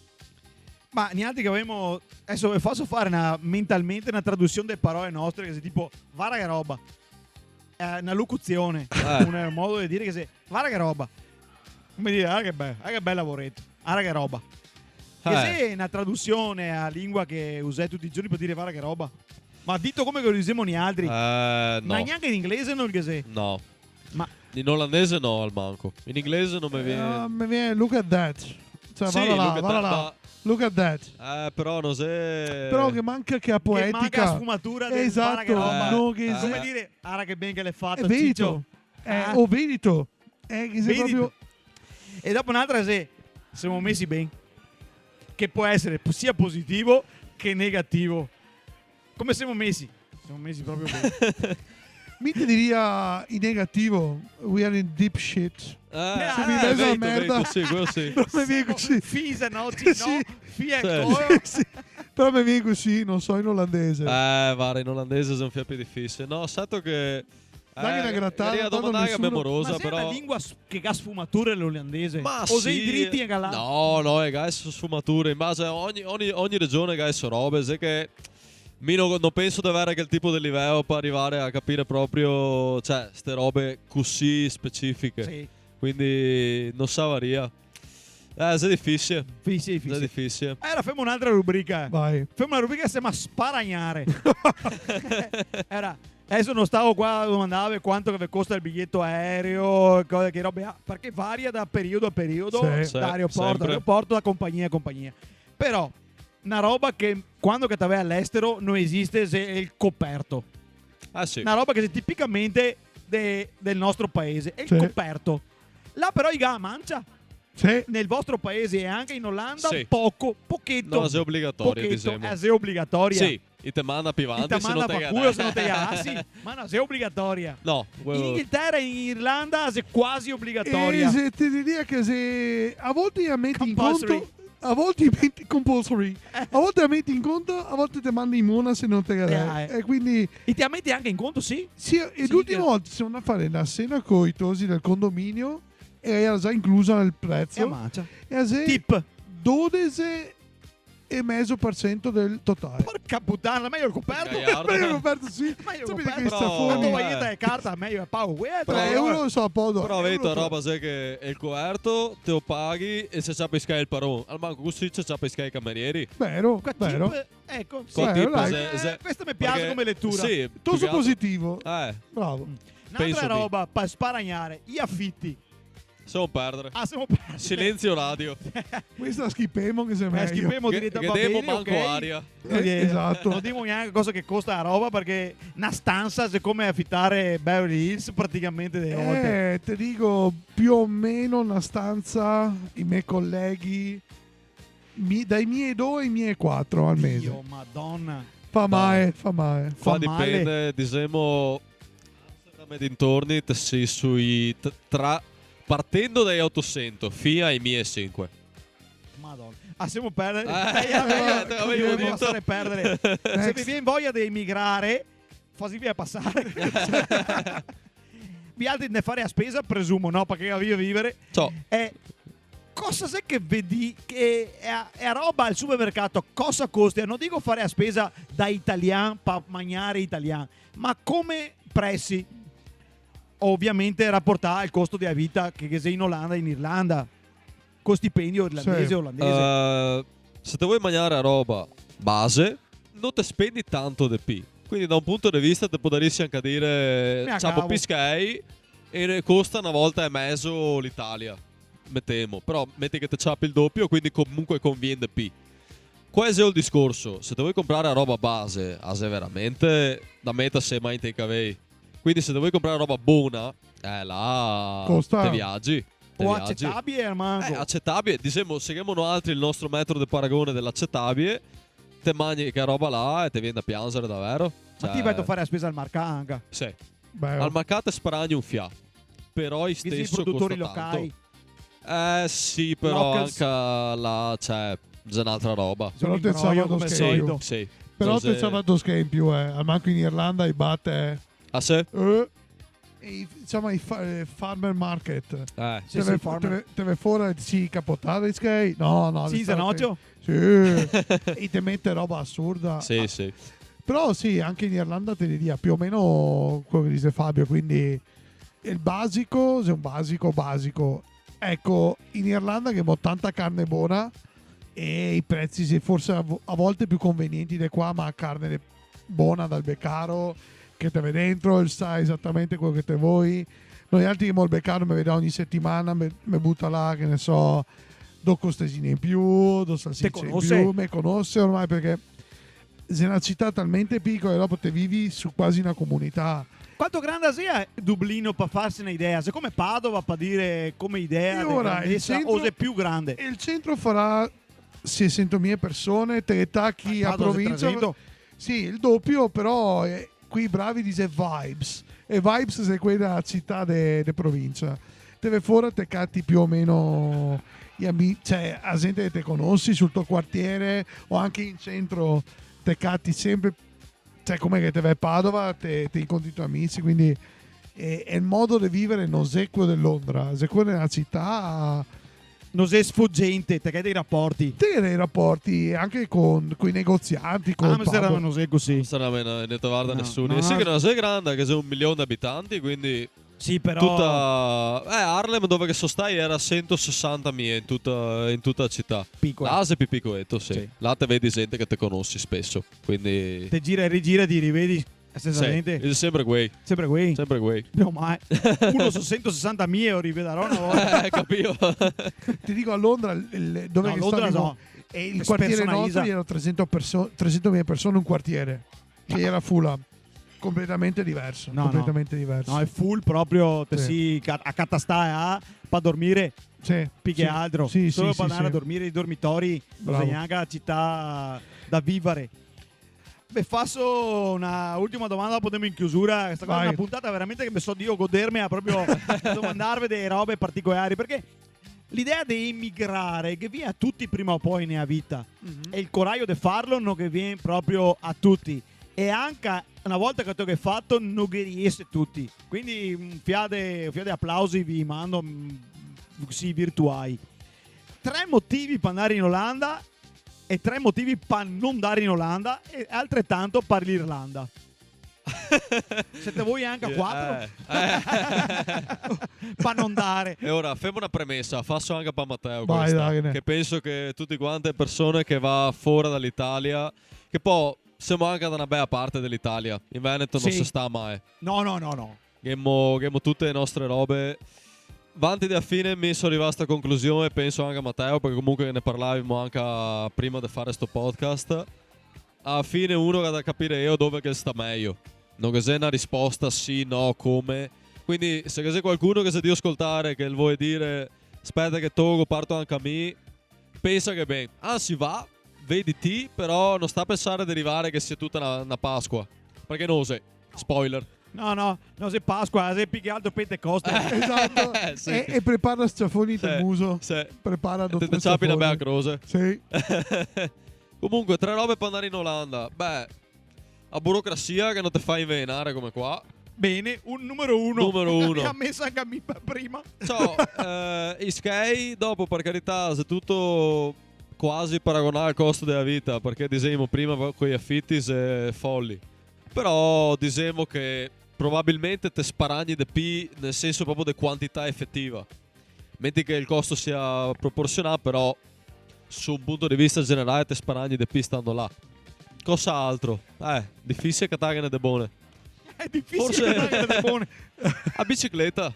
ma niente che avevamo. Adesso vi faccio fare mentalmente una traduzione delle parole nostre, che è tipo, vara che roba. Una locuzione, un modo di dire che se, vara che roba. Come dire, che bel lavoretto, che roba. Che se è una traduzione a lingua che usai tutti i giorni per dire vara che roba. Ma dito come che lo usiamo noi altri. Ma No. neanche in inglese non che se. No. Ma In olandese no al manco. In inglese non mi viene. Mi viene, look at that. Cioè, Sì, vada là. Look at that. però non sei. Però che manca che a che manca la poetica. sfumatura del Esatto, vara che roba. no, che Come se- dire, ara che ben che l'hai fatto, È Veneto. Ciccio. O Veneto. Che sei Veneto. proprio... E dopo un'altra se siamo messi bene. Che può essere sia positivo che negativo. Come siamo messi? Siamo messi proprio bene. Mi ti diria in negativo, we are in deep shit. mi mezzo vedo, merda. vedo, sì, quello sì. Però mi viene così. Fisa, no? Sì. No? Fia Sì. ancora. Sì. Però mi viene così, non so in olandese. Guarda, in olandese sono più difficile. No, stato che. Dai una grattata, La tanto domanda è nessuno- memorosa, Ma sei però. una lingua che ha sfumature l'olandese? Ma o sì, sei dritti e galà? No, è che sono sfumature. In base a ogni regione che ha robe. Sai che. Non penso di avere quel tipo di livello per arrivare a capire proprio. Cioè, ste robe così specifiche. Sì. Quindi non sa varia. È difficile. Sì, È difficile. Ora facciamo un'altra rubrica. Vai. Facciamo una rubrica che si chiama Sparagnare. Adesso non stavo qua a domandare quanto che costa il biglietto aereo, che robe ha, perché varia da periodo a periodo, Sì. da aeroporto a sempre. aeroporto, da compagnia a compagnia. Però, una roba che quando che t'aveva all'estero non esiste se è il coperto. Ah sì. Una roba che è tipicamente del nostro paese, è il Sì. coperto. Là però i ga mancia. Sì. Nel vostro paese e anche in Olanda Sì. pochetto. No, è obbligatorio, Pochetto, diciamo. è obbligatoria. Sì, e te manda più avanti. Ti se non manda te fa culo se non te gana. ah, sì, ma no, è obbligatoria. No, In quello. Inghilterra e in Irlanda è quasi E obbligatoria. se ti diria che se a volte la metti in Compulsory. conto, a volte metti compulsory, a volte la metti in conto, a volte ti mandi in mona se non te la Eh. E quindi E ti metti anche in conto, sì? sì, e Sì, l'ultima che- volta siamo andati a fare la cena con i tosi del condominio e era già inclusa nel E prezzo. ammaccia. E a se Tip. 12,5% del totale. Porca puttana, meglio il coperto. Gaiardo. Meglio coperto, sì. Meglio il Sapete coperto. che sta Però- fuori. Quando vai in carta, meglio è pago. Però- 3 euro so a podo. Però avete euro- roba sai che è il coerto, te lo paghi e se sappi che è il paron. Al manco così se sappi che è i camerieri. Vero, Qua vero. tip, ecco. Sì. Qua Sì, tipo, dai. Questa mi piace perché- come lettura. Sì, più Toso che altro- positivo. penso Bravo. Un'altra di- roba per sparagnare, gli affitti. Siamo perdere. Ah, siamo persi. Silenzio radio. Questa schipemo che sei meglio. Schipemo Che direttamente. devo manco aria. Esatto. Non dico neanche cosa che costa la roba perché una stanza è come affittare Beverly Hills praticamente delle volte. Ti dico più o meno una stanza, i miei colleghi, dai miei 2 ai miei 4 al mese. Dio, madonna. Fa male, fa male. Qua Fa male. dipende, diciamo, Amsterdam e dintorni, te sei sui partendo dai 800 fino ai 1500. Madonna. Ah, siamo perdere. Te l'avevo Dobbiamo detto. passare perdere. Se vi Next. viene voglia di emigrare, fasi via passare. Vi altri ne fare a spesa, presumo, no? Perché io vivere. Ciao. Cosa sai che vedi che è roba al supermercato? Cosa costa? Non dico fare a spesa da italiano per mangiare italiano, ma come prezzi? Ovviamente rapportare al costo della vita che sei in Olanda e in Irlanda. Con stipendio irlandese Sì. o olandese. Se te vuoi mangiare a roba base, non te spendi tanto di più. Quindi da un punto di vista te potresti anche dire Mi ciao accavo. piscai e ne costa una volta e mezzo l'Italia. mettiamo. Però metti che te ciappi il doppio, quindi comunque conviene di più. Questo è il discorso. Se te vuoi comprare roba base, veramente da meta se mai in takeaway. Quindi se te vuoi comprare roba buona, là Costa. te viaggi. O accettabile, manco. Accettabile. Diciamo, seguiamo altri il nostro metodo di paragone dell'accettabile. Te mangi che roba là e ti viene da piangere davvero. Ma ti vai a fare la spesa al marcanca. Sì. Beh, Al mercato sparagni un fià. Però i Che i stesso produttori costa locali. tanto. Sì, però Locals. anche là c'è un'altra roba. Però Un te imbroglio sabato come schifo. solito. Sì. però Cose- te sabato che in più, al manco in Irlanda i batte... Ah sì? Insomma, farmer market. Sì, sì, farmer. Te ve fuori sì, capotare che no, Sì, Zanoggio? sì, e te mette roba assurda. Sì, sì. Però sì, anche in Irlanda te ne dia più o meno quello che dice Fabio, quindi il basico, se è un basico. Ecco, in Irlanda che abbiamo tanta carne buona e i prezzi sì, forse a volte più convenienti di qua, ma carne buona dal beccaro che te vede dentro, sa esattamente quello che te vuoi. Noi altri che il beccaro mi vede ogni settimana, mi butta là, che ne so, due costesine in più, due salsicce in conosce? più, mi conosce ormai perché è una città talmente piccola e dopo te vivi su quasi una comunità. Quanto grande sia Dublino per farsi un'idea? Se come Padova per dire come idea E di ora, grandezza, il centro- o se è più grande? E il centro farà 600.000 persone, te le tacchi a Padova, se provincia. 300. Sì, il doppio, però qui bravi dice vibes. E vibes è quella della città de provincia. Te fuori te catti più o meno gli amici, cioè la gente che te conosci sul tuo quartiere o anche in centro te catti sempre, cioè come che te vai a Padova, te incontri i tuoi amici, quindi è il modo di vivere non è quello di Londra, è quello della città. Non sei sfuggente, te che hai dei rapporti. Te dei rapporti anche con i negozianti, con Amsterdam pub. non sei così. Non sarà ne guarda No, nessuno. no, Sì no. che non è grande, che sono 1 milione di abitanti, quindi Sì, però tutta Harlem dove che sostai era 160.000 in tutta la città. piccola. Là sei più piccoletto, sì. Sì. Là te vedi gente che te conosci spesso, quindi Te gira e rigira e ti rivedi sì, essenzialmente è sempre quei, sempre qui. sempre quei. No, ma uno su 160.000 lo rivedrò una volta. Capito? Ti dico a Londra dove No, che Londra stavamo, no. e il quartiere nostro erano 300.000 persone un quartiere che era Fulham, completamente diverso, No, completamente diverso. No, è full proprio, te Sì. a catastare per dormire Sì, più che sì. altro. Sì, Solo sì, per sì, andare sì. a dormire i dormitori, non Bravo. sei neanche la città da vivere. Beh, faccio una ultima domanda, potremo in chiusura. Questa qua è Vai. una puntata veramente che mi so io godermi a proprio domandarvi delle robe particolari. Perché l'idea di emigrare, che viene a tutti prima o poi nella vita, e il coraggio di farlo non che viene proprio a tutti. E anche una volta che tu hai fatto, non che riesce tutti. Quindi un fiade applausi vi mando sì, virtuali. 3 motivi per andare in Olanda e 3 motivi per non andare in Olanda e altrettanto per l'Irlanda. Siete voi anche a 4? Per non dare. E ora, facciamo una premessa, faccio anche per Matteo Vai, questa, Davide. che penso che tutti quante persone che va fuori dall'Italia, che poi siamo anche da una bella parte dell'Italia, in Veneto non Sì. si sta mai. No. Abbiamo tutte le nostre robe. Vanti da fine mi sono arrivato a conclusione, penso anche a Matteo, perché comunque ne parlavamo anche prima di fare sto podcast. Alla fine uno ha da capire io dove che sta meglio. Non che sia una risposta sì, no, come. Quindi se c'è qualcuno che si di ascoltare, che vuole dire aspetta che Togo parto anche a me, pensa che bene. Si va, vedi te, però non sta a pensare di arrivare che sia tutta una Pasqua. Perché non sei. Spoiler. No, se Pasqua, se più che altro Pentecoste. Esatto. Sì. E prepara schiaffoni del Sì, muso. sì. Prepara Te ciapi una bella croce. Sì. Comunque, 3 robe per andare in Olanda. Beh, a burocrazia che non ti fai invenare come qua. Bene, un numero 1. Numero uno. Che ha messo anche a me prima. Ciao, i sky dopo per carità se tutto quasi paragonare al costo della vita, perché diciamo prima con gli affitti è folli. Però diciamo che probabilmente te sparagni di più nel senso proprio di quantità effettiva. Metti che il costo sia proporzionato, però su un punto di vista generale te sparagni di più stando là. Cosa altro? Difficile che tagliano de buone. È difficile Forse- che dare delle buone. A bicicletta.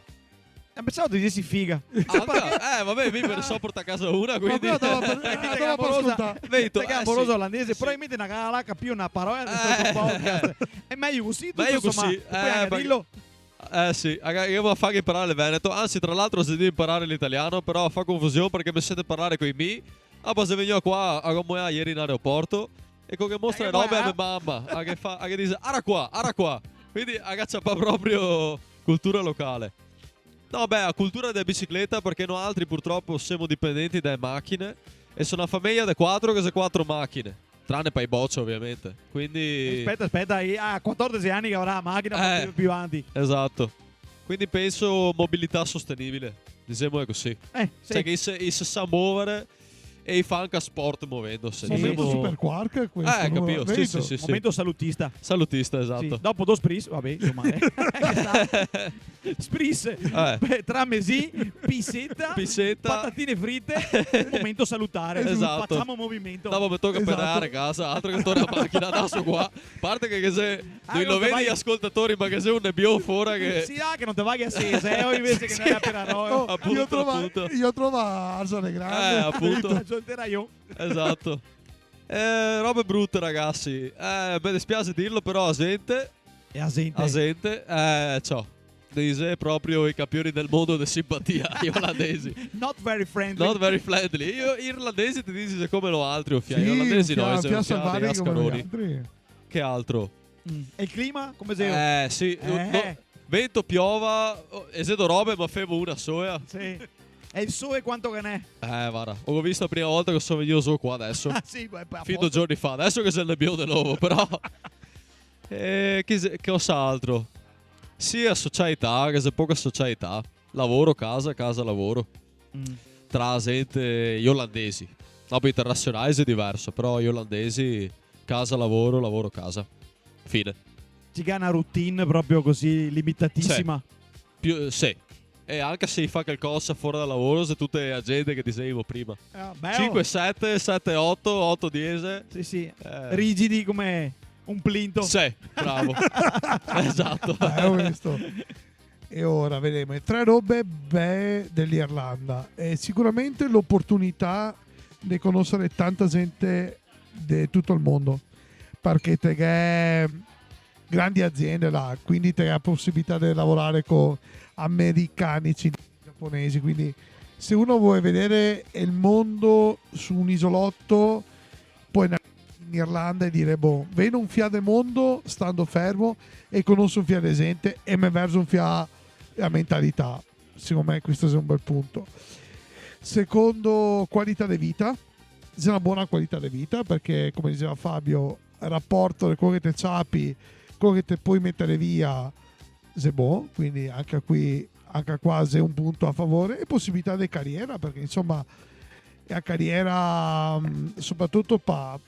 Pensavo ti dissi figa. Vabbè, mi me ne so portare a casa una, quindi... Ma però Vedo, Perché è amoroso olandese, probabilmente una galacca più una parola di questo podcast. È meglio così, tutto Meglio insomma. così, Puoi anche dirlo. Sì, io devo fare imparare il veneto. Anzi, tra l'altro, se devi imparare l'italiano, però fa confusione perché mi sente parlare con i mi. Se venivo qua a Gomoia ieri in aeroporto e con che mostra le robe a mia mamma, che dice ara qua. Quindi agaccia proprio cultura locale. No, beh, a cultura della bicicletta perché noi altri purtroppo siamo dipendenti dalle macchine e sono una famiglia di 4 che sono 4 macchine. Tranne per i boccia, ovviamente. Quindi... Aspetta, a 14 anni che avrà la macchina più avanti. Esatto. Quindi penso mobilità sostenibile. Diciamo è così. Sì. Cioè che si sa muovere e fa anche sport muovendosi. Momento super quark è questo. Capito. Sì. Momento salutista. Salutista, esatto. Sì. Dopo 2 spris, vabbè, insomma. Spris, tra mesi, pissetta, patatine fritte, momento salutare. Esatto. Facciamo movimento. Dopo mi tocca pedalare a casa, altro che tornare a macchina adesso qua. A parte che se lo vedi gli ascoltatori, ma che sei un nebbio fuori che... Sì, che non te vai a sese, invece che non è appena appunto. Io trovo Arzone Grande. Appunto. Io. Esatto. Robe brutte, ragazzi. Mi dispiace dirlo, però Asente. Ciao. Dice proprio i campioni del mondo di simpatia, gli olandesi. Not very friendly. Io irlandesi ti dici come lo altri, Sì, gli olandesi no, Fia Salvani come gli altri. Che altro? E il clima? Come sei? Sì. Vento, piova, esedo robe, ma femo una soia. Sì. E il sole quanto che ne è? Guarda, ho visto la prima volta che sono venuto su qua adesso. Sì, fino a giorni fa. Adesso che se ne bevo di nuovo, però. Che altro? Sì, socialità, che c'è poca socialità. Lavoro, casa, lavoro. Tra gente, gli olandesi. Dopo internazionali è diverso, però gli olandesi, casa, lavoro, casa. Fine. Ci ha una routine proprio così limitatissima. Sì. E anche se fa qualcosa fuori dal lavoro, se tutte le agende che dicevo prima. 5, 7, 7, 8, 8, 10. Sì. Rigidi come un plinto. Sì, bravo. Esatto. Questo. E ora vedremo 3 robe belle dell'Irlanda. E sicuramente l'opportunità di conoscere tanta gente di tutto il mondo. Perché te che grandi aziende là, quindi te hai la possibilità di lavorare con americani, cinesi, giapponesi, quindi se uno vuole vedere il mondo su un isolotto puoi andare in Irlanda e dire vedo un fia del mondo stando fermo e conosco un fia di gente e mi verso un fia la mentalità. Secondo me questo è un bel punto. Secondo, qualità di vita. C'è una buona qualità di vita perché, come diceva Fabio, il rapporto di quello che te ciapi, quello che te puoi mettere via è buono, quindi anche qua c'è un punto a favore, e possibilità di carriera, perché insomma la carriera soprattutto per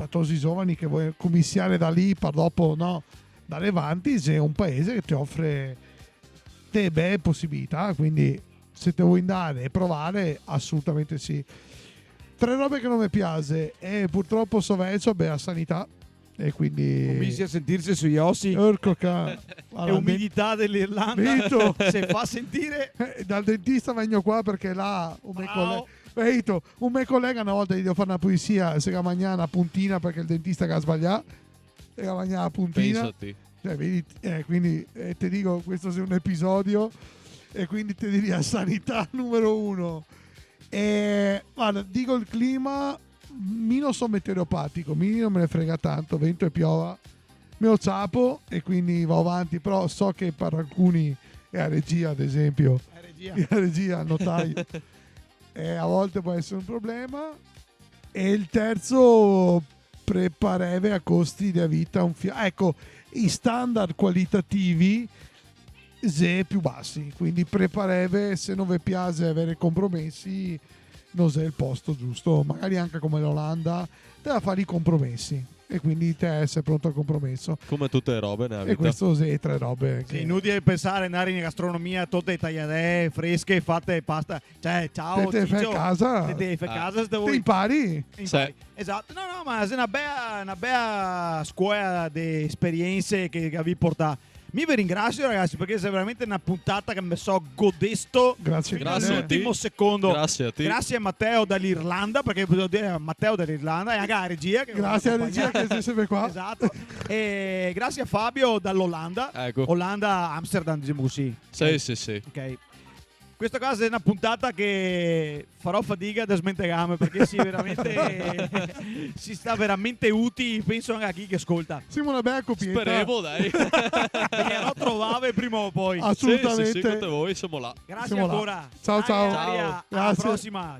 tutti i giovani che vuoi cominciare da lì per dopo dare avanti, c'è un paese che ti offre te belle possibilità, quindi se te vuoi andare e provare assolutamente sì. 3 robe che non mi piace e purtroppo Sovezzo la sanità. E quindi cominci a sentirsi sugli ossi. E umidità dell'Irlanda se fa sentire. Dal dentista vengo qua perché là un mio collega una volta gli devo fare una poesia, se la mangiava una puntina perché il dentista che ha sbagliato e la mangiava la puntina. Quindi ti dico, questo è un episodio e quindi ti diria sanità numero 1. E guarda, dico il clima. Mi non sono meteoropatico, mi non me ne frega tanto, vento e piova, me lo ciapo e quindi va avanti, però so che per alcuni è la regia, ad esempio, la regia, il notaio, e a volte può essere un problema. E il terzo, prepareve a costi di vita ecco, i standard qualitativi se più bassi, quindi prepareve, se non vi piace avere compromessi non è il posto giusto, magari anche come l'Olanda deve fare i compromessi e quindi te essere pronto al compromesso, come tutte le robe nella vita. E questo è 3 robe che... inutile pensare andare in gastronomia tutte tagliate fresche fatte pasta, cioè ciao te fai casa te vuoi impari. Sì. Esatto, no, ma è una bella scuola di esperienze che vi porta. Mi vi ringrazio ragazzi perché è veramente una puntata che mi so godesto Grazie. fino Grazie a all'ultimo te. secondo. Grazie a te. Grazie a Matteo dall'Irlanda, perché devo dire a Matteo dall'Irlanda e anche a regia. Che Grazie a mi ha regia accompagnato. che sei sempre qua. Esatto. E grazie a Fabio dall'Olanda. Ecco. Olanda, Amsterdam, diciamo così. Sì. Ok. Questa cosa è una puntata che farò fatica da smentegame perché si sta veramente utili, penso anche a chi che ascolta. Siamo una bella coppietta. Speriamo, dai. Spero trovare prima o poi. Assolutamente. Sì, con te voi siamo là. Grazie Siamo là. ancora. Ciao, ciao. Dai, Aria, alla Grazie. prossima.